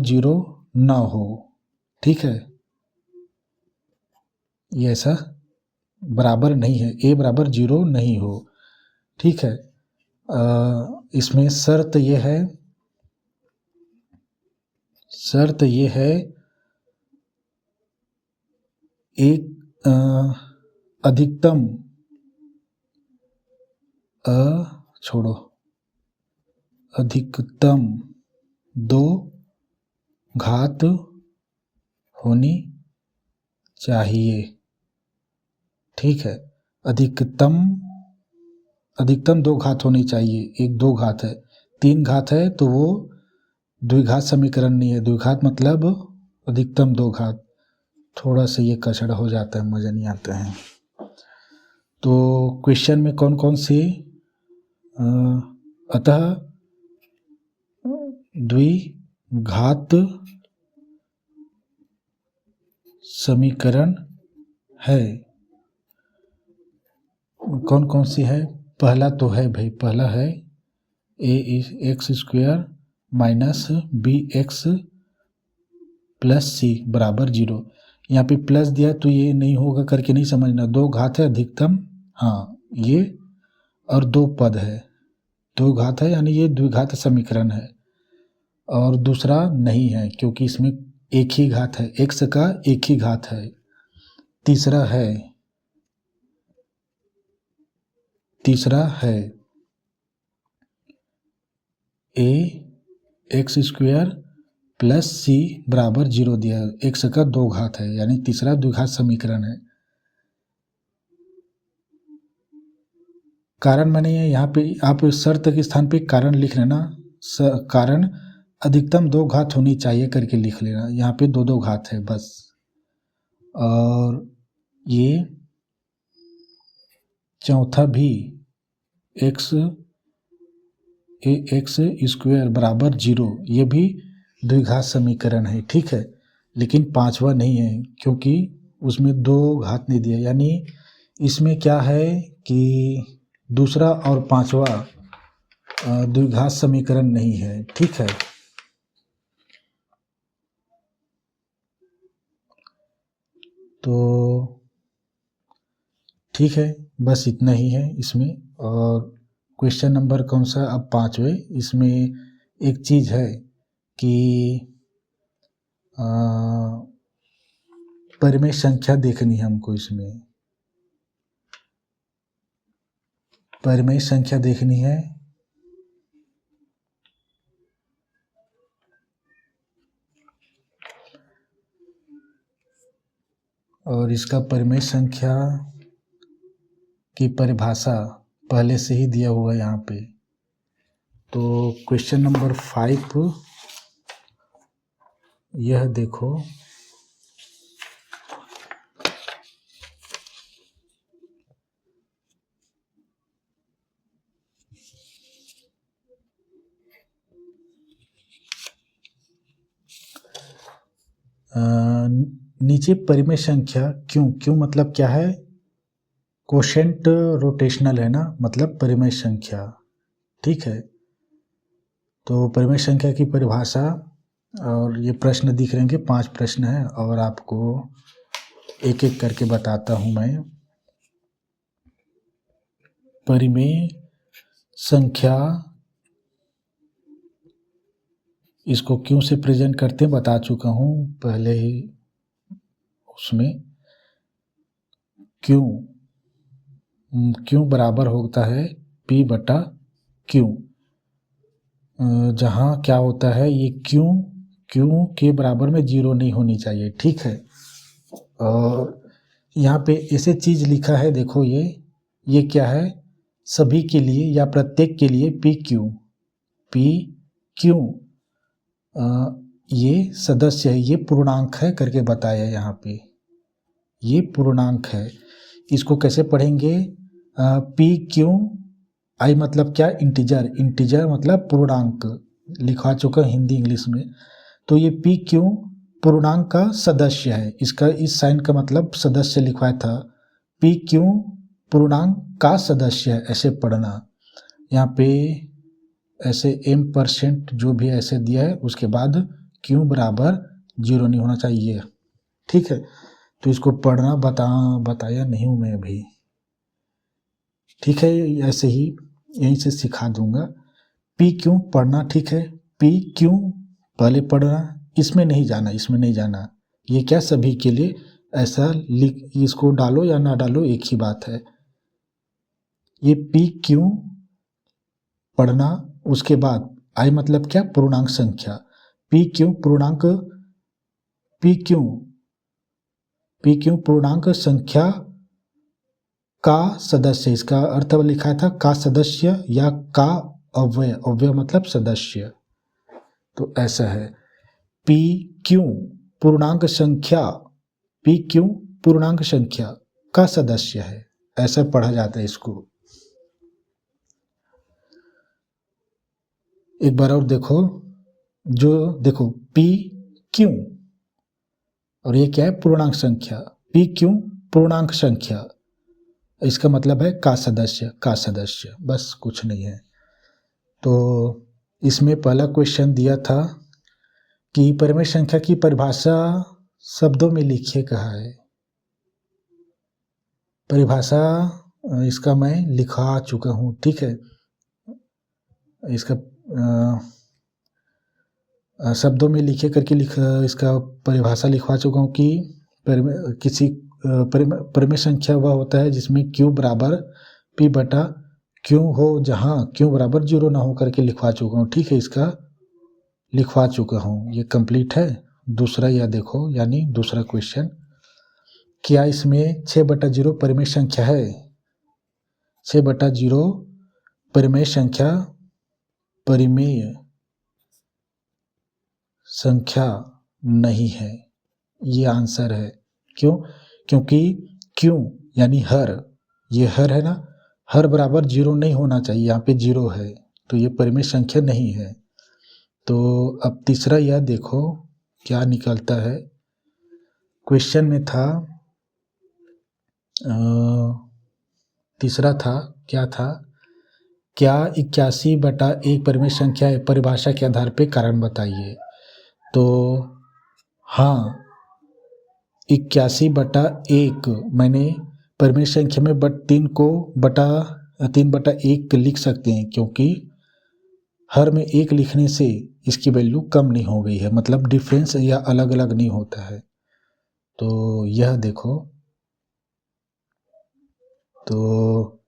0 ना हो, ठीक है, ये ऐसा बराबर नहीं है, ए बराबर 0 नहीं हो, ठीक है। इसमें शर्त ये है एक अधिकतम अधिकतम 2 घात होनी चाहिए, ठीक है। अधिकतम 2 घात होनी चाहिए, एक 2 घात है, 3 घात है तो वो द्विघात समीकरण नहीं है, द्विघात मतलब अधिकतम 2 घात। थोड़ा सा ये कचड़ा हो जाता है, मज़ा नहीं आता है। तो क्वेश्चन में कौन कौन सी अतः द्विघात समीकरण है, कौन कौन सी है? पहला तो है भाई, पहला है ax² minus bx plus c बराबर 0। यहाँ पे प्लस दिया तो ये नहीं होगा करके नहीं समझना, 2 घात है अधिकतम, हाँ ये, और 2 पद है, 2 घात है यानी ये द्विघात समीकरण है। और दूसरा नहीं है क्योंकि इसमें एक ही घात है, x का एक ही घात है। तीसरा है ax² प्लस c बराबर 0 दिया है, x का 2 घात है यानी तीसरा द्विघात समीकरण है। कारण मैंने यहाँ पे, आप शर्त के स्थान पे कारण लिख लेना, कारण अधिकतम 2 घात होनी चाहिए करके लिख लेना, यहाँ पे 2 घात है बस। और ये चौथा भी ax² बराबर 0, ये भी द्विघात समीकरण है, ठीक है। लेकिन पांचवा नहीं है क्योंकि उसमें 2 घात नहीं दिया, यानी इसमें क्या है कि दूसरा और पांचवा द्विघात समीकरण नहीं है, ठीक है। तो ठीक है, बस इतना ही है इसमें। और क्वेश्चन नंबर कौन सा, अब 5वें, इसमें एक चीज़ है कि परिमेय संख्या देखनी है हमको, इसमें परिमेय संख्या देखनी है। और इसका परिमेय संख्या की परिभाषा पहले से ही दिया हुआ है यहाँ पे। तो क्वेश्चन नंबर 5 यह देखो, नीचे परिमेय संख्या क्यों मतलब क्या है, कोशेंट रोटेशनल है ना, मतलब परिमेय संख्या, ठीक है। तो परिमेय संख्या की परिभाषा, और ये प्रश्न दिख रहे हैं, 5 प्रश्न हैं और आपको एक एक करके बताता हूँ मैं। परिमेय संख्या इसको क्यों से प्रेजेंट करते हैं बता चुका हूँ पहले ही उसमें। क्यों बराबर होता है P/Q, जहाँ क्या होता है, ये क्यों के बराबर में 0 नहीं होनी चाहिए, ठीक है। और यहाँ पे ऐसे चीज़ लिखा है, देखो ये क्या है, सभी के लिए या प्रत्येक के लिए PQ ये सदस्य है, ये पूर्णांक है करके बताया यहाँ पे, ये पूर्णांक है। इसको कैसे पढ़ेंगे, PQI मतलब क्या, इंटीजर मतलब पूर्णांक, लिखा चुका हिंदी इंग्लिश में। तो ये PQ पूर्णांक का सदस्य है, इसका इस साइन का मतलब सदस्य लिखवाया था, PQ पूर्णांक का सदस्य है, ऐसे पढ़ना। यहाँ पे ऐसे m% जो भी ऐसे दिया है उसके बाद q बराबर 0 नहीं होना चाहिए। ठीक है, तो इसको पढ़ना बताया नहीं हूँ मैं अभी। ठीक है, ऐसे ही यहीं से सिखा दूंगा। पी क्यों पढ़ना, ठीक है, पी क्यों पहले पढ़ना, इसमें नहीं जाना, इसमें नहीं जाना। ये क्या सभी के लिए ऐसा लिख, इसको डालो या ना डालो एक ही बात है। ये पी क्यों पढ़ना, उसके बाद आई मतलब क्या, पूर्णांक संख्या। पी क्यों पूर्णांक, पी क्यों पूर्णांक संख्या का सदस्य, इसका अर्थ लिखा था का सदस्य या का अव्यय, अव्यय मतलब सदस्य। तो ऐसा है, पी क्यों पूर्णांक संख्या, पी क्यों पूर्णांक संख्या का सदस्य है, ऐसा पढ़ा जाता है इसको। एक बार और देखो, जो देखो पी क्यों, और ये क्या है, पूर्णांक संख्या। पी क्यों पूर्णांक संख्या, इसका मतलब है का सदस्य, का सदस्य, बस कुछ नहीं है। तो इसमें पहला क्वेश्चन दिया था कि परिमेय संख्या की परिभाषा शब्दों में लिखिए, कहा है। परिभाषा इसका मैं लिखा चुका हूँ, ठीक है, इसका शब्दों में लिखे करके इसका परिभाषा लिखवा चुका हूँ कि किसी परिमेय संख्या वह होता है जिसमें q बराबर p बटा q हो, जहाँ q बराबर 0 ना हो करके लिखवा चुका हूँ। ठीक है, इसका लिखवा चुका हूँ, ये कंप्लीट है। दूसरा यह देखो, यानी दूसरा क्वेश्चन, क्या इसमें 6/0 परिमेय संख्या है? 6/0 परिमेय संख्या, परिमेय संख्या नहीं है, ये आंसर है। क्यों? क्योंकि क्यों यानी हर, ये हर है ना, हर बराबर 0 नहीं होना चाहिए, यहाँ पे 0 है, तो ये परिमेय संख्या नहीं है। तो अब तीसरा यह देखो क्या निकलता है। क्वेश्चन में था तीसरा था, क्या था, क्या 81/1 परिमेय संख्या है? परिभाषा के आधार पे कारण बताइए। तो हाँ, 81/1 मैंने परिमेय संख्या में 3 को 3/1 लिख सकते हैं, क्योंकि हर में 1 लिखने से इसकी वैल्यू कम नहीं हो गई है, मतलब डिफरेंस या अलग अलग नहीं होता है। तो यह देखो, तो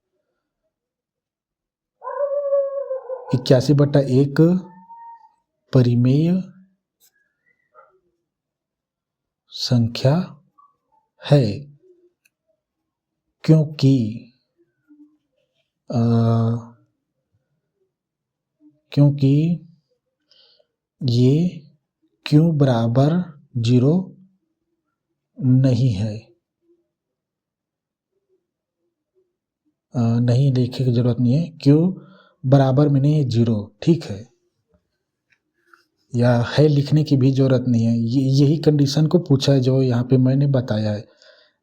81/1 परिमेय संख्या है, क्योंकि ये q बराबर 0 नहीं है। नहीं लिखने की जरूरत नहीं है, q बराबर में नहीं है 0, ठीक है, या है लिखने की भी जरूरत नहीं है। यही कंडीशन को पूछा है जो यहाँ पे मैंने बताया है।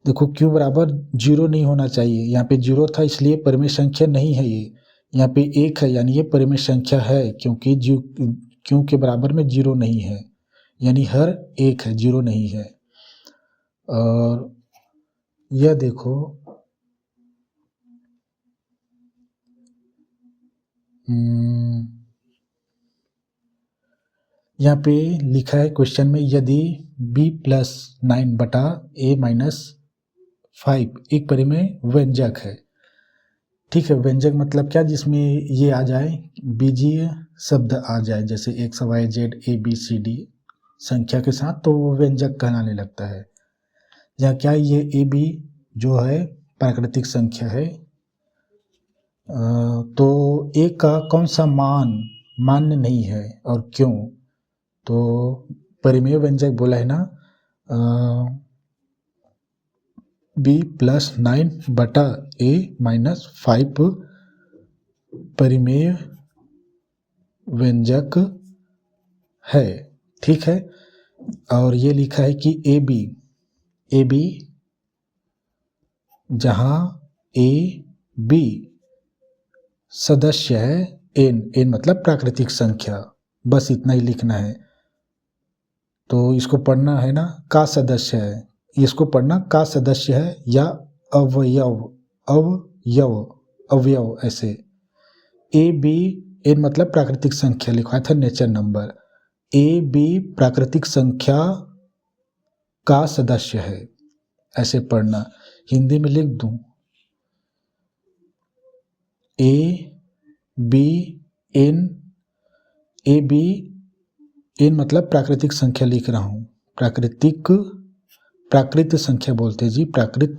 देखो q बराबर 0 नहीं होना चाहिए, यहाँ पे 0 था इसलिए परिमेय संख्या नहीं है ये। यहाँ पे 1 है यानी ये परिमेय संख्या है, क्योंकि q के बराबर में 0 नहीं है, यानी हर 1 है, 0 नहीं है। और यह देखो, यहाँ पे लिखा है क्वेश्चन में, यदि b+9/a-5 एक परिमेय व्यंजक है। ठीक है, व्यंजक मतलब क्या, जिसमें ये आ जाए, बीजीय शब्द आ जाए, जैसे x y z a b c d संख्या के साथ, तो वो व्यंजक कहलाने लगता है। या क्या ये a b जो है प्राकृतिक संख्या है, तो a का कौन सा मान मान्य नहीं है और क्यों? तो परिमेय व्यंजक बोला है ना, b+9/a-5 परिमेय व्यंजक है। ठीक है, और ये लिखा है कि ए बी जहाँ a b सदस्य है, एन मतलब प्राकृतिक संख्या, बस इतना ही लिखना है। तो इसको पढ़ना है ना का सदस्य है, इसको पढ़ना का सदस्य है या अवयव, अवयव अवयव ऐसे। ए बी एन मतलब प्राकृतिक संख्या लिखा था नेचर नंबर, ए बी प्राकृतिक संख्या का सदस्य है, ऐसे पढ़ना। हिंदी में लिख दूं A B N, A B N मतलब प्राकृतिक संख्या लिख रहा हूं, प्राकृत संख्या बोलते हैं जी, प्राकृत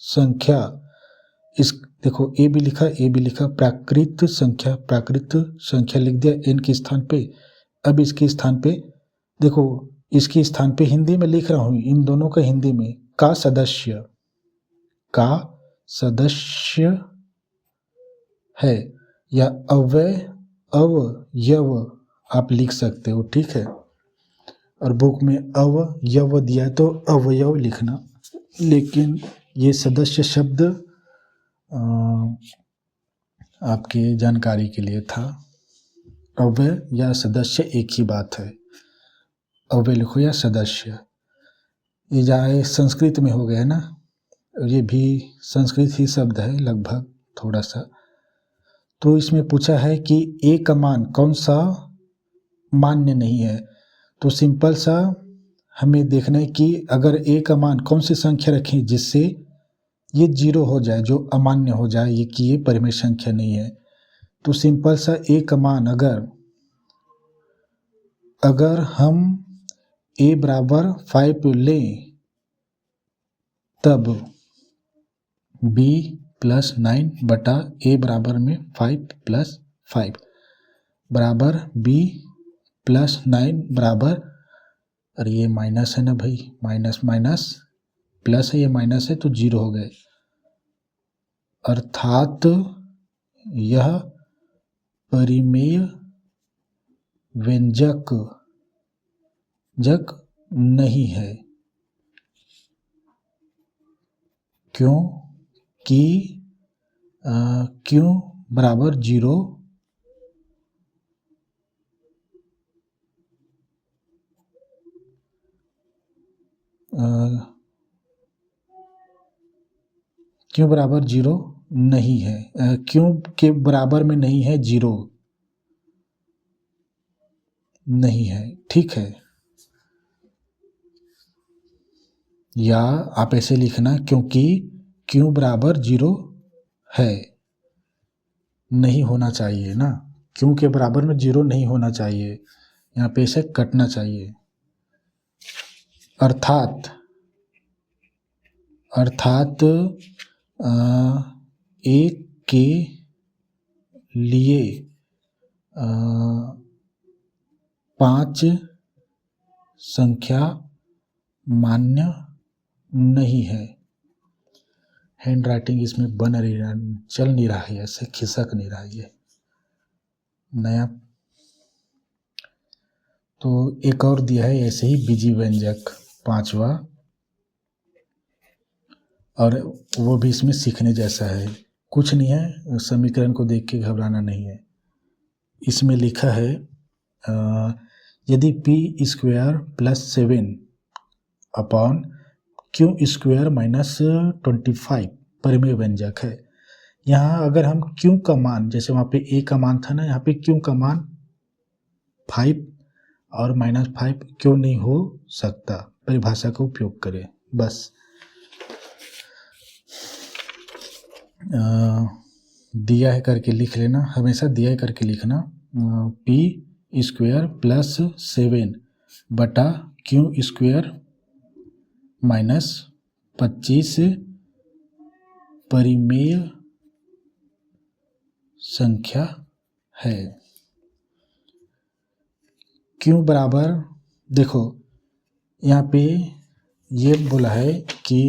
संख्या। इस देखो ए बी लिखा प्राकृत संख्या लिख दिया एन के स्थान पे। अब इसके स्थान पे देखो, इसके स्थान पे हिंदी में लिख रहा हूं, इन दोनों का हिंदी में का सदस्य है या अवयव आप लिख सकते हो, ठीक है। और बुक में अवयव दिया है तो अवयव लिखना, लेकिन ये सदस्य शब्द आपके जानकारी के लिए था। अव्यय या सदस्य एक ही बात है, अव्यय लिखो या सदस्य। ये जाए संस्कृत में हो गया ना, ये भी संस्कृत ही शब्द है लगभग थोड़ा सा। तो इसमें पूछा है कि ए का मान कौन सा मान्य नहीं है, तो सिंपल सा हमें देखना है कि अगर ए का मान कौन सी संख्या रखें जिससे ये 0 हो जाए, जो अमान्य हो जाए, ये कि ये परिमेय संख्या नहीं है। तो सिंपल सा ए का मान अगर हम ए बराबर 5 लें तब b प्लस 9 बटा ए बराबर में 5 प्लस 5 बराबर b प्लस 9 बराबर, अरे ये माइनस है ना भाई, माइनस माइनस प्लस है, ये माइनस है तो 0 हो गए, अर्थात यह परिमेय व्यंजक नहीं है, क्योंकि क्यों बराबर 0 क्यों बराबर 0 नहीं है, क्यों के बराबर में नहीं है, 0 नहीं है, ठीक है। या आप ऐसे लिखना क्योंकि क्यों बराबर 0 है, नहीं होना चाहिए ना, क्यों के बराबर में 0 नहीं होना चाहिए, यहाँ पे ऐसे कटना चाहिए। अर्थात एक के लिए 5 संख्या मान्य नहीं है। हैंड राइटिंग इसमें बन रही है, चल नहीं रहा है, ऐसे खिसक नहीं रहा है ये नया। तो एक और दिया है ऐसे ही बीजी व्यंजक 5वां, और वो भी इसमें सीखने जैसा है, कुछ नहीं है, समीकरण को देख के घबराना नहीं है। इसमें लिखा है यदि p square plus 7 upon Q square minus 25 परिमेय व्यंजक है। यहाँ अगर हम क्यू का मान, जैसे वहाँ पे a का मान था ना, यहाँ पे क्यू का मान 5 और -5 क्यों नहीं हो सकता, परिभाषा का उपयोग करें बस। दिया है करके लिख लेना, हमेशा दिया है करके लिखना, p स्क्वायर प्लस 7 बटा क्यू स्क्वायर माइनस 25 परिमेय संख्या है। क्यों बराबर, देखो यहाँ पे ये बोला है कि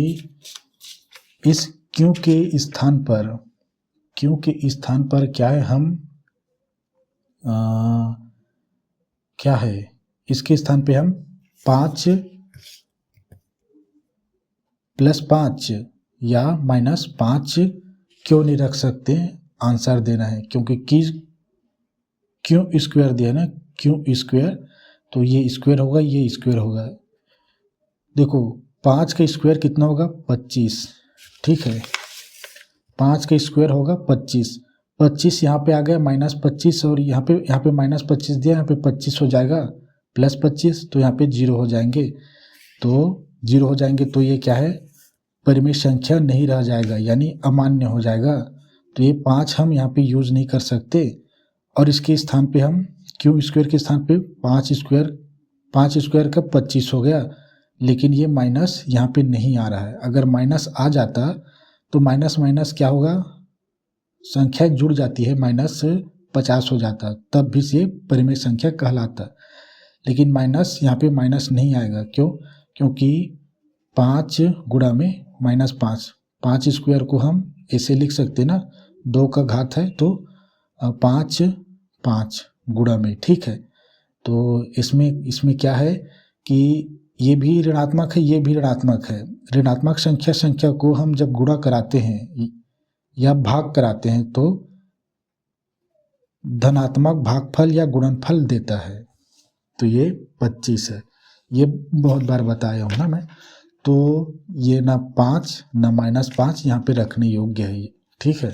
इस क्यों के स्थान पर क्या है, हम क्या है, इसके स्थान पे हम 5 + 5 या -5 क्यों नहीं रख सकते, आंसर देना है, क्योंकि क्यों स्क्वायर दिया ना, क्यों स्क्वायर, तो ये स्क्वायर होगा, ये स्क्वायर होगा। देखो 5 का स्क्वायर कितना होगा 25, ठीक है, 5 का स्क्वायर होगा 25, 25 यहाँ पे आ गया -25 और यहाँ पे -25 दिया, यहाँ पे 25 हो जाएगा +25, तो यहाँ पे 0 हो जाएंगे, तो 0 हो जाएंगे, तो ये क्या है, परिमेय संख्या नहीं रह जाएगा, यानी अमान्य हो जाएगा। तो ये 5 हम यहाँ पे यूज़ नहीं कर सकते, और इसके स्थान पे हम क्यों स्क्वायर के स्थान पे 5 स्क्वायर का 25 हो गया, लेकिन ये माइनस यहाँ पे नहीं आ रहा है। अगर माइनस आ जाता तो माइनस माइनस क्या होगा, संख्या जुड़ जाती है, -50 हो जाता, तब भी ये परिमेय संख्या कहलाता। लेकिन माइनस यहाँ पे माइनस नहीं आएगा, क्यों, क्योंकि 5 गुणा में -5, 5 स्क्वायर को हम ऐसे लिख सकते ना, 2 का घात है तो 5 गुणा में, ठीक है। तो इसमें क्या है कि ये भी ऋणात्मक है, ये भी ऋणात्मक है। ऋणात्मक संख्या को हम जब गुणा कराते हैं या भाग कराते हैं तो धनात्मक भागफल या गुणनफल देता है, तो ये 25 है, ये बहुत बार बताया हूँ ना मैं। तो ये ना 5 ना -5 यहाँ पे रखने योग्य है, ठीक है।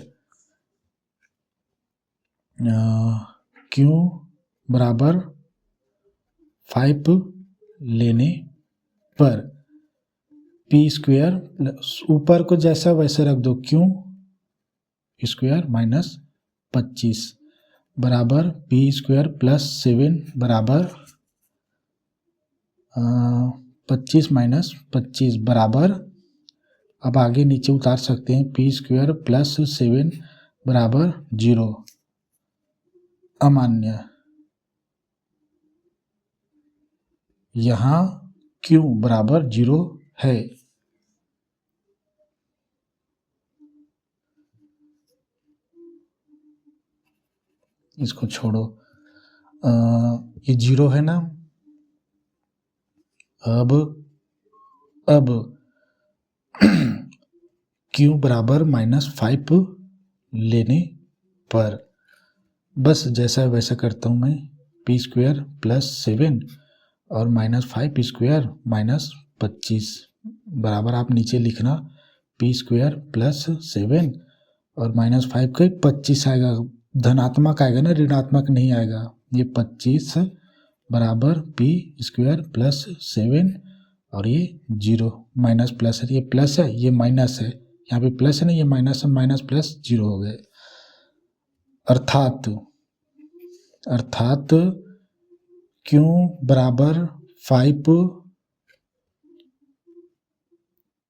क्यों बराबर 5 लेने पर पी स्क्वायर, ऊपर को जैसा वैसे रख दो, क्यों स्क्वायर -25 बराबर पी स्क्वायर +7 बराबर 25 -25 बराबर, अब आगे नीचे उतार सकते हैं, पी स्क्वायर +7 बराबर 0, अमान्य। यहाँ क्यों बराबर 0 है, इसको छोड़ो, ये 0 है ना। अब क्यों बराबर -5 लेने पर, बस जैसा वैसा करता हूँ मैं, पी स्क्वायर +7 और -5 स्क्वायर -25 बराबर, आप नीचे लिखना पी स्क्वायर +7 और -5 के 25 आएगा, धनात्मक आएगा ना, ऋणात्मक नहीं आएगा। ये 25 बराबर पी स्क्वायर +7 और ये 0 माइनस प्लस है, ये प्लस है ये माइनस है, यहाँ पे प्लस है ना, ये माइनस है, माइनस प्लस 0 हो गए। अर्थात क्यों बराबर 5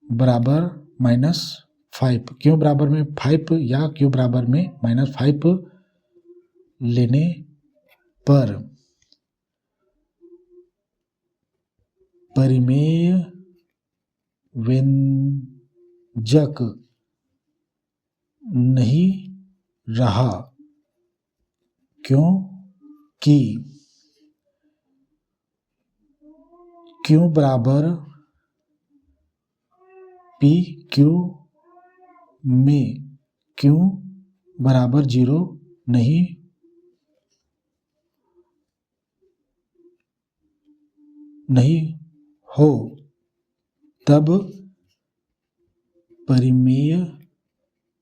बराबर -5, क्यों बराबर में 5 या क्यों बराबर में -5 लेने पर परिमेय व्यंजक नहीं रहा, क्योंकि क्यों बराबर पी क्यू में क्यों बराबर 0 नहीं हो, तब परिमेय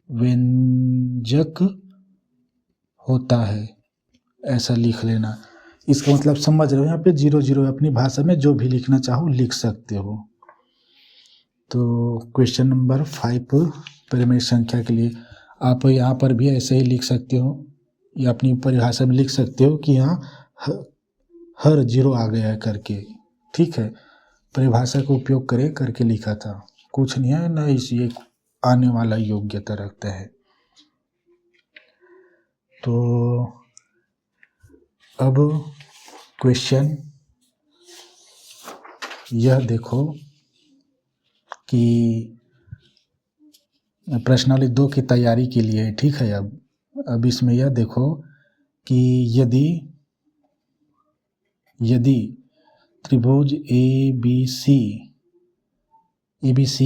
व्यंजक होता है, ऐसा लिख लेना। इसका मतलब समझ रहे हो, यहाँ पे 0 अपनी भाषा में जो भी लिखना चाहो लिख सकते हो। तो क्वेश्चन नंबर 5 परिमेय संख्या के लिए आप यहाँ पर भी ऐसे ही लिख सकते हो, या अपनी परिभाषा में लिख सकते हो कि यहाँ हर 0 आ गया है करके, ठीक है। परिभाषा का उपयोग करके लिखा था, कुछ नहीं है ना, इसी आने वाला योग्यता रखता है। तो अब क्वेश्चन यह देखो कि प्रश्नावली 2 की तैयारी के लिए, ठीक है। अब इसमें यह देखो कि यदि त्रिभुज ABC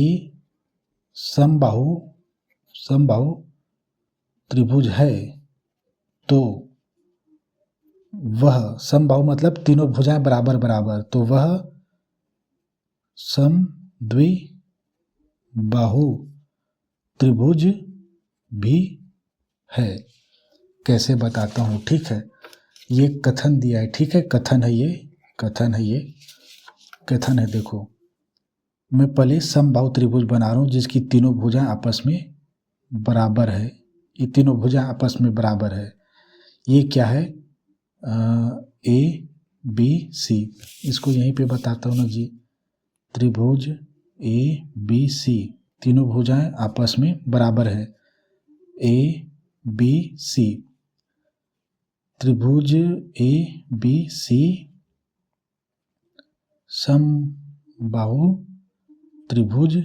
समबाहु त्रिभुज है तो वह समबाहु मतलब तीनों भुजाएं बराबर बराबर, तो वह समद्विबाहु त्रिभुज भी है। कैसे बताता हूँ, ठीक है। ये कथन दिया है, ठीक है, कथन है ये, कथन है ये, कथन है। देखो मैं पहले समबाहु त्रिभुज बना रहा हूँ जिसकी तीनों भुजाएं आपस में बराबर है। ये तीनों भुजाएं आपस में बराबर है। ये क्या है, ए बी सी। इसको यहीं पे बताता हूँ ना जी। त्रिभुज ए बी सी, तीनों भुजाएं आपस में बराबर है। ए बी सी, त्रिभुज ए बी सी समबाहु त्रिभुज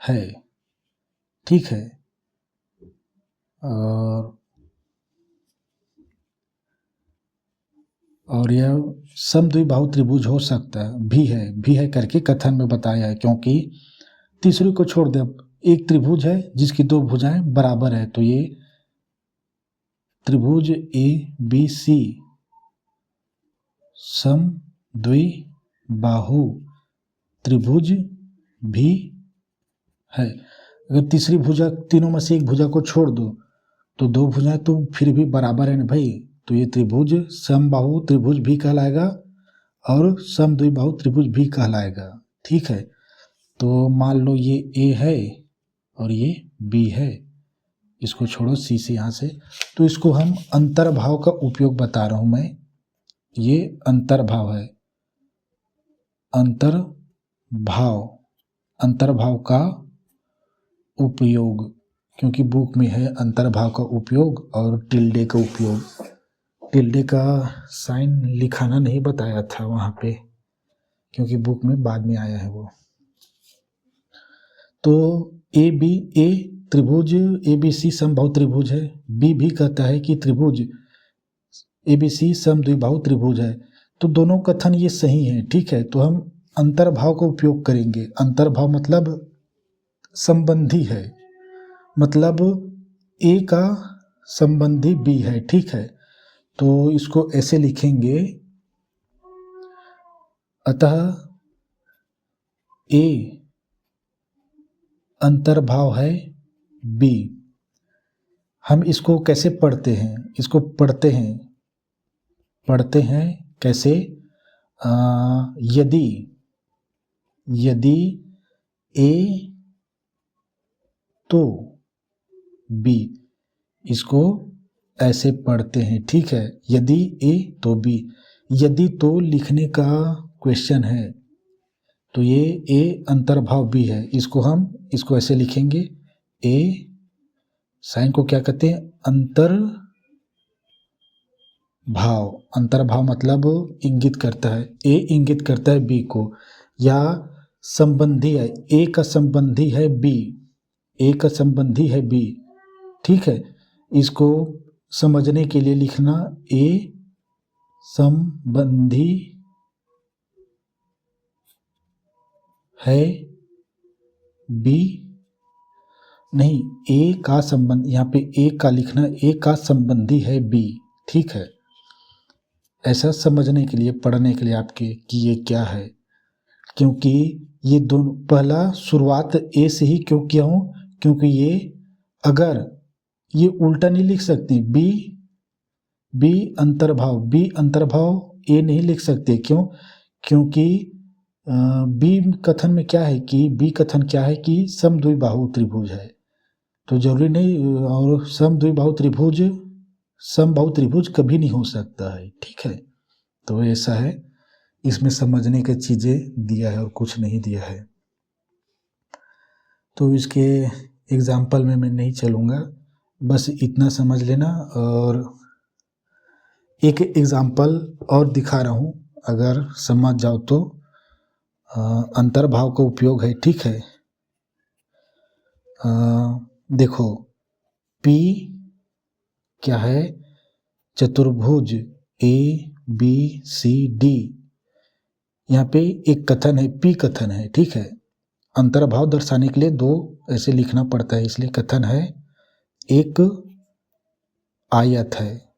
है, ठीक है। और यह समद्विबाहु त्रिभुज हो सकता है, भी है करके कथन में बताया है, क्योंकि तीसरी को छोड़ दे। एक त्रिभुज है जिसकी दो भुजाएं बराबर है, तो ये त्रिभुज ए बी सी समद्विबाहु त्रिभुज भी है। अगर तीसरी भुजा, तीनों में से एक भुजा को छोड़ दो तो दो भुजाएं तो फिर भी बराबर है ना भाई, तो ये त्रिभुज समबाहु त्रिभुज भी कहलाएगा और समद्विबाहु त्रिभुज भी कहलाएगा, ठीक है। तो मान लो ये ए है और ये बी है, इसको छोड़ो सी से यहाँ से, तो इसको हम अंतर्भाव का उपयोग बता रहा हूँ मैं। ये अंतर्भाव है, अंतर्भाव का उपयोग, क्योंकि बुक में है अंतर्भाव का उपयोग और टिल्डे का उपयोग। टिल्डे का साइन लिखाना नहीं बताया था वहाँ पे, क्योंकि बुक में बाद में आया है वो। तो ए त्रिभुज ए बी सी समबाहु त्रिभुज है। बी भी कहता है कि त्रिभुज ए बी सी समद्विबाहु त्रिभुज है। तो दोनों कथन ये सही है, ठीक है। तो हम अंतर्भाव का उपयोग करेंगे। अंतर्भाव मतलब संबंधी है, मतलब ए का संबंधी बी है, ठीक है। तो इसको ऐसे लिखेंगे, अतः ए अंतर्भाव है बी। हम इसको कैसे पढ़ते हैं, इसको पढ़ते हैं कैसे, यदि ए तो बी, इसको ऐसे पढ़ते हैं, ठीक है। यदि ए तो बी, यदि तो लिखने का क्वेश्चन है तो ये ए अंतर्भाव बी है। इसको ऐसे लिखेंगे, ए साइन को क्या कहते हैं, अंतर्भाव मतलब इंगित करता है, ए इंगित करता है बी को, या संबंधी है, ए का संबंधी है बी, ए का संबंधी है बी, ठीक है। इसको समझने के लिए लिखना, ए संबंधी है बी, नहीं, ए का संबंध, यहाँ पे ए का लिखना, ए का संबंधी है बी, ठीक है। ऐसा समझने के लिए, पढ़ने के लिए आपके कि ये क्या है, क्योंकि ये दोनों, पहला शुरुआत ए से ही क्यों किया हूँ, क्योंकि ये अगर ये उल्टा नहीं लिख सकते, बी अंतर्भाव ए नहीं लिख सकते, क्यों, क्योंकि बी कथन में क्या है कि समद्विबाहु त्रिभुज है, तो जरूरी नहीं, और समबाहु त्रिभुज कभी नहीं हो सकता है, ठीक है। तो ऐसा है, इसमें समझने की चीज़ें दिया है और कुछ नहीं दिया है। तो इसके एग्जाम्पल में मैं नहीं चलूँगा, बस इतना समझ लेना। और एक एग्जाम्पल और दिखा रहा हूँ, अगर समझ जाओ तो। अंतर्भाव का उपयोग है, ठीक है। देखो P क्या है, चतुर्भुज ए बी सी डी, यहाँ पे एक कथन है, P कथन है, ठीक है। अंतर्भाव दर्शाने के लिए दो ऐसे लिखना पड़ता है, इसलिए कथन है, एक आयत है।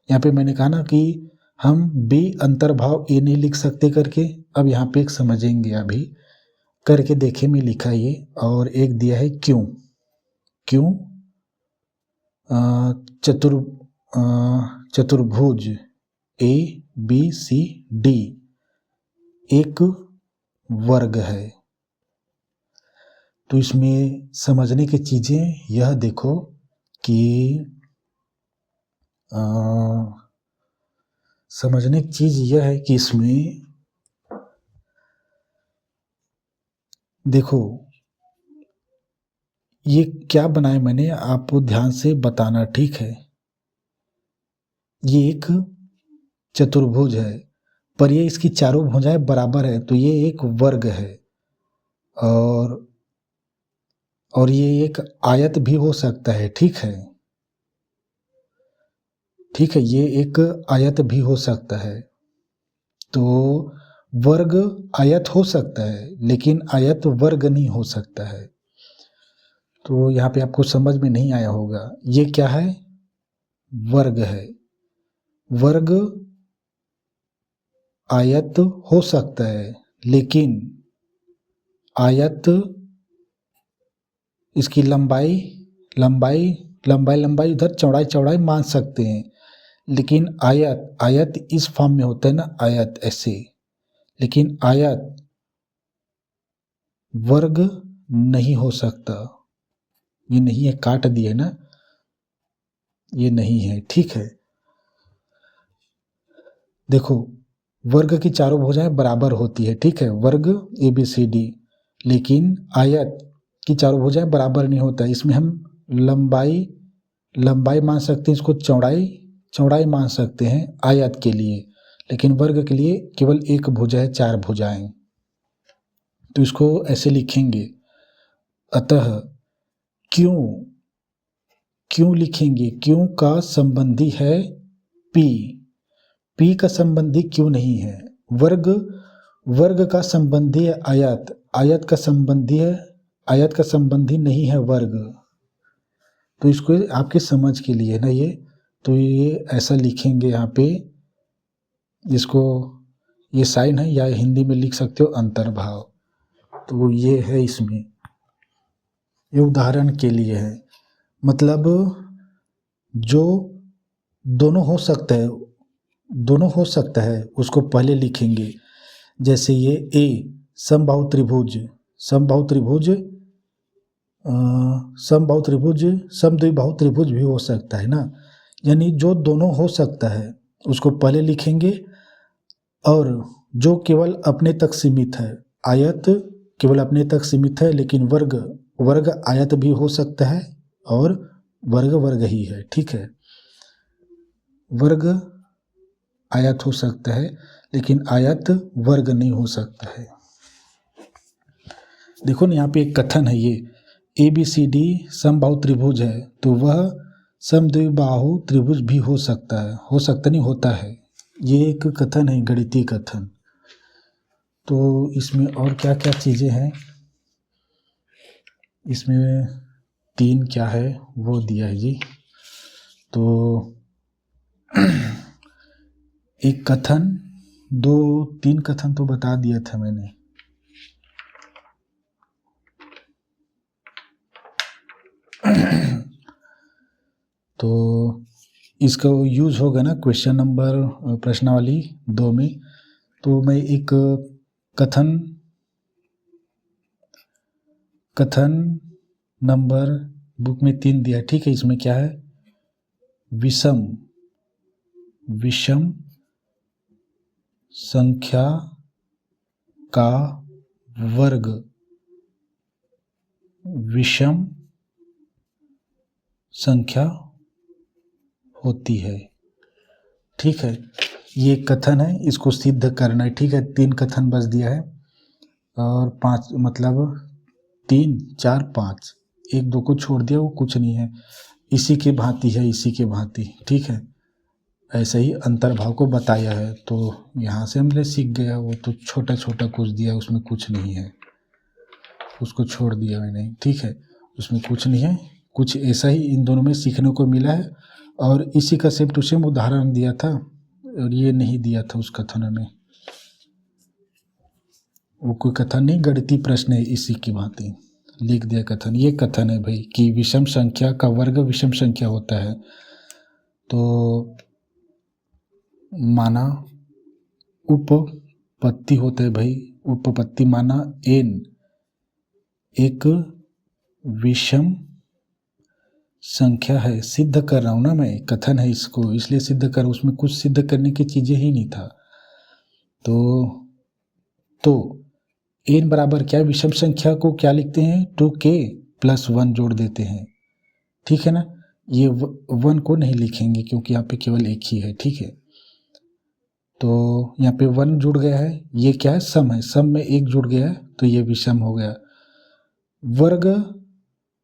यहाँ पे मैंने कहा ना कि हम बी अंतर्भाव ए नहीं लिख सकते करके, अब यहाँ पे एक समझेंगे, अभी करके देखे में लिखा ये, और एक दिया है क्यों। क्यों चतुर्भुज ए बी सी डी एक वर्ग है। तो इसमें समझने की चीजें यह देखो कि समझने की चीज यह है कि इसमें देखो ये क्या बनाए मैंने, आपको ध्यान से बताना, ठीक है। ये एक चतुर्भुज है, पर ये इसकी चारों भुजाएं बराबर है, तो ये एक वर्ग है। और ये एक आयत भी हो सकता है, ठीक है। ठीक है, ये एक आयत भी हो सकता है। तो वर्ग आयत हो सकता है, लेकिन आयत वर्ग नहीं हो सकता है। तो यहाँ पे आपको समझ में नहीं आया होगा, ये क्या है, वर्ग है। वर्ग आयत हो सकता है, लेकिन आयत इसकी लंबाई उधर चौड़ाई मान सकते हैं, लेकिन आयत इस फॉर्म में होता है ना, आयत ऐसे, लेकिन आयत वर्ग नहीं हो सकता। ये नहीं है, काट दिए ना, ये नहीं है, ठीक है। देखो वर्ग की चारों भुजाएं बराबर होती है, ठीक है, वर्ग ए बी सी डी, लेकिन आयत की चारों भुजाएं बराबर नहीं होता। इसमें हम लंबाई मान सकते हैं, इसको चौड़ाई मान सकते हैं आयत के लिए, लेकिन वर्ग के लिए केवल एक भुजा है, चार भुजाएं। तो इसको ऐसे लिखेंगे, अतः क्यों लिखेंगे, क्यों का संबंधी है पी का संबंधी क्यों नहीं है, वर्ग का संबंधी है आयत का संबंधी नहीं है वर्ग। तो इसको आपके समझ के लिए ना ये, तो ये ऐसा लिखेंगे यहाँ पे, इसको ये साइन है, या हिंदी में लिख सकते हो अंतर्भाव। तो ये है, इसमें ये उदाहरण के लिए है, मतलब जो दोनों हो सकता है उसको पहले लिखेंगे। जैसे ये ए समबाहु त्रिभुज समद्विबाहु त्रिभुज भी हो सकता है ना, यानी जो दोनों हो सकता है उसको पहले लिखेंगे। और जो केवल अपने तक सीमित है, आयत केवल अपने तक सीमित है, लेकिन वर्ग आयत भी हो सकता है, और वर्ग ही है, ठीक है। वर्ग आयत हो सकता है, लेकिन आयत वर्ग नहीं हो सकता है। देखो ना, यहाँ पे एक कथन है, ये ए बी सी डी समबाहु त्रिभुज है, तो वह समद्विबाहु त्रिभुज भी हो सकता नहीं, होता है। ये एक कथन है, गणितीय कथन। तो इसमें और क्या क्या चीज़ें हैं, इसमें 3 क्या है वो दिया है जी। तो एक कथन, 2-3 कथन तो बता दिया था मैंने। तो इसका यूज होगा ना क्वेश्चन नंबर प्रश्नावली 2 में। तो मैं एक कथन नंबर बुक में 3 दिया, ठीक है। इसमें क्या है, विषम संख्या का वर्ग विषम संख्या होती है, ठीक है। ये कथन है, इसको सिद्ध करना है, ठीक है। 3 कथन बस दिया है, और 5 मतलब 3, 4, 5, 1, 2 को छोड़ दिया, वो कुछ नहीं है, इसी के भांति है, इसी के भांति, ठीक है। ऐसे ही अंतर्भाव को बताया है। तो यहाँ से हमने सीख गया, वो तो छोटा छोटा कुछ दिया, उसमें कुछ नहीं है, उसको छोड़ दिया मैंने, ठीक है, उसमें कुछ नहीं है, कुछ ऐसा ही इन दोनों में सीखने को मिला है और इसी का सेम टू सेम उदाहरण दिया था और ये नहीं दिया था उस कथन में। वो कोई कथन नहीं, गणितीय प्रश्न है इसी की भांति लिख दिया कथन। ये कथन है भाई कि विषम संख्या का वर्ग विषम संख्या होता है। तो माना उपपत्ति होता है भाई, उपपत्ति माना n एक विषम संख्या है। सिद्ध कर रहा हूँ ना मैं, कथन है इसको इसलिए सिद्ध कर, उसमें कुछ सिद्ध करने की चीज़ें ही नहीं था। तो n बराबर क्या, विषम संख्या को क्या लिखते हैं 2k + 1 जोड़ देते हैं, ठीक है ना। ये 1 को नहीं लिखेंगे क्योंकि यहाँ पे केवल एक ही है, ठीक है। तो यहाँ पे 1 जुड़ गया है, ये क्या है सम है, सम में 1 जुड़ गया है तो ये विषम हो गया।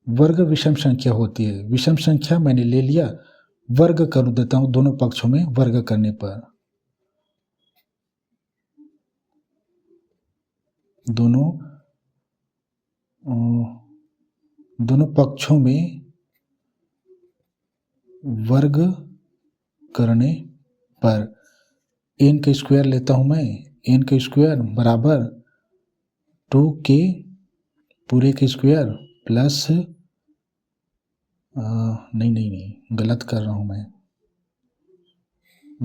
वर्ग विषम संख्या होती है। विषम संख्या मैंने ले लिया, वर्ग कर देता हूँ दोनों पक्षों में, वर्ग करने पर दोनों पक्षों में वर्ग करने पर n का स्क्वायर लेता हूँ मैं, n का स्क्वायर बराबर 2k पूरे के स्क्वायर प्लस नहीं गलत कर रहा हूँ मैं,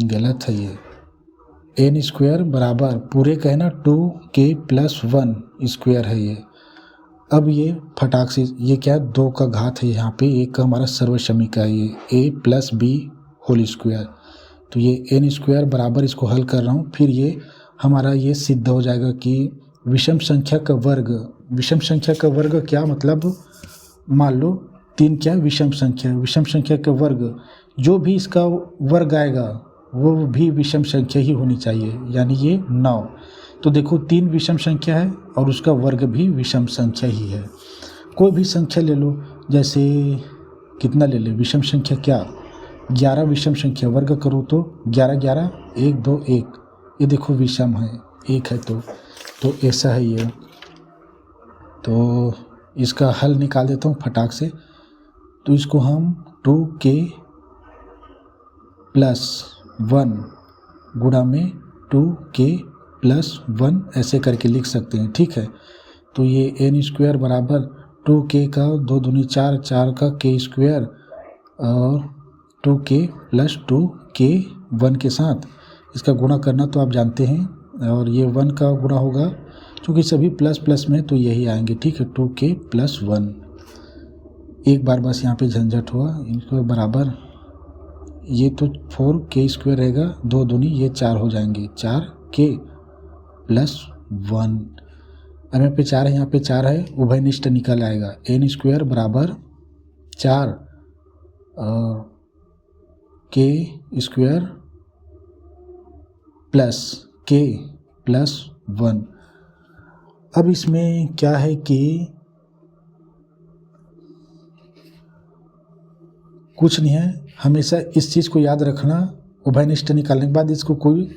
गलत है ये। n स्क्वायर बराबर पूरे का है ना 2k + 1 स्क्वायर है ये। अब ये फटाक से ये क्या है 2 का घात है यहाँ पे, एक का हमारा सर्वसमी का है ये a + b होल स्क्वायर। तो ये n स्क्वायर बराबर, इसको हल कर रहा हूँ, फिर ये हमारा ये सिद्ध हो जाएगा कि विषम संख्या का वर्ग, विषम संख्या का वर्ग क्या मतलब, मान लो 3 क्या है विषम संख्या, विषम संख्या का वर्ग जो भी इसका वर्ग आएगा वो भी विषम संख्या ही होनी चाहिए, यानी ये 9। तो देखो 3 विषम संख्या है और उसका वर्ग भी विषम संख्या ही है। कोई भी संख्या ले लो, जैसे कितना ले ले विषम संख्या, क्या 11 विषम संख्या, वर्ग करो तो 11 11 1 2 1, ये देखो विषम है, एक है तो ऐसा है ये। तो इसका हल निकाल देता हूँ फटाक से। तो इसको हम 2k + 1 गुणा में 2k + 1 ऐसे करके लिख सकते हैं, ठीक है। तो ये n स्क्वायर बराबर 2k का 2 दूनी 4, 4 का k स्क्वायर और 2k + 2k 1 के साथ इसका गुणा करना तो आप जानते हैं, और ये 1 का गुणा होगा क्योंकि सभी प्लस प्लस में तो यही आएंगे, ठीक है। 2k + 1, एक बार बस यहाँ पे झंझट हुआ, इनको बराबर ये तो 4k स्क्वायर रहेगा, 2 दूनी ये 4 हो जाएंगे, 4k + 1। अब यहाँ पे 4 है, यहाँ पे 4 है, उभयनिष्ठ निकल आएगा। n स्क्वायर बराबर 4 और k स्क्वायर प्लस k + 1। अब इसमें क्या है कि कुछ नहीं है, हमेशा इस चीज़ को याद रखना, उभयनिष्ठ निकालने के बाद इसको कोई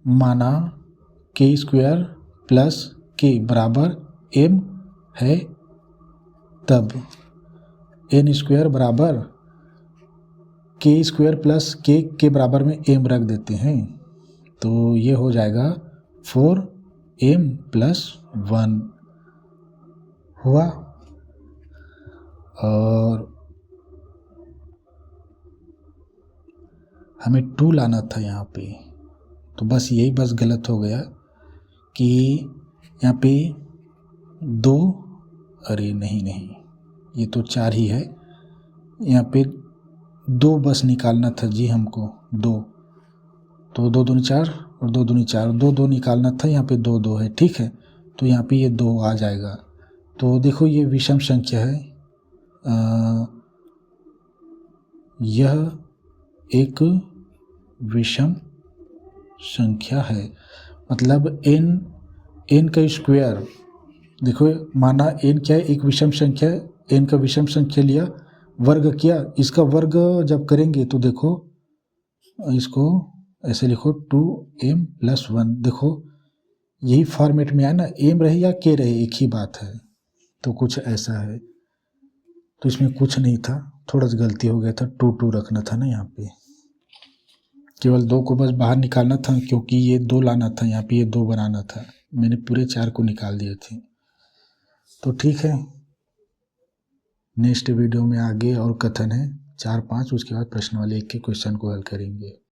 माना k स्क्वायर प्लस k बराबर m है, तब n स्क्वायर बराबर k स्क्वायर प्लस k के बराबर में m रख देते हैं, तो ये हो जाएगा 4m + 1 हुआ। और हमें 2 लाना था यहाँ पे, तो बस यही बस गलत हो गया कि यहाँ पे 2, अरे नहीं ये तो 4 ही है, यहाँ पे 2 बस निकालना था जी हमको, 2 तो 2 दूनी 4 और 2 दूनी 4, 2 2 निकालना था, यहाँ पे 2 2 है, ठीक है। तो यहाँ पे ये 2 आ जाएगा। तो देखो ये विषम संख्या है, यह एक विषम संख्या है, मतलब n का स्क्वायर, देखो माना n क्या है एक विषम संख्या है, n का विषम संख्या लिया, वर्ग किया, इसका वर्ग जब करेंगे तो देखो इसको ऐसे लिखो 2m + 1, देखो यही फॉर्मेट में आया ना, m रहे या k रहे एक ही बात है, तो कुछ ऐसा है। तो इसमें कुछ नहीं था, थोड़ा सा गलती हो गया था, 2 रखना था ना यहाँ पे, केवल 2 को बस बाहर निकालना था, क्योंकि ये 2 लाना था यहाँ पे, ये 2 बनाना था, मैंने पूरे 4 को निकाल दिए थे। तो ठीक है, नेक्स्ट वीडियो में आगे और कथन है 4-5, उसके बाद प्रश्न वाले 1 के क्वेश्चन को हल करेंगे।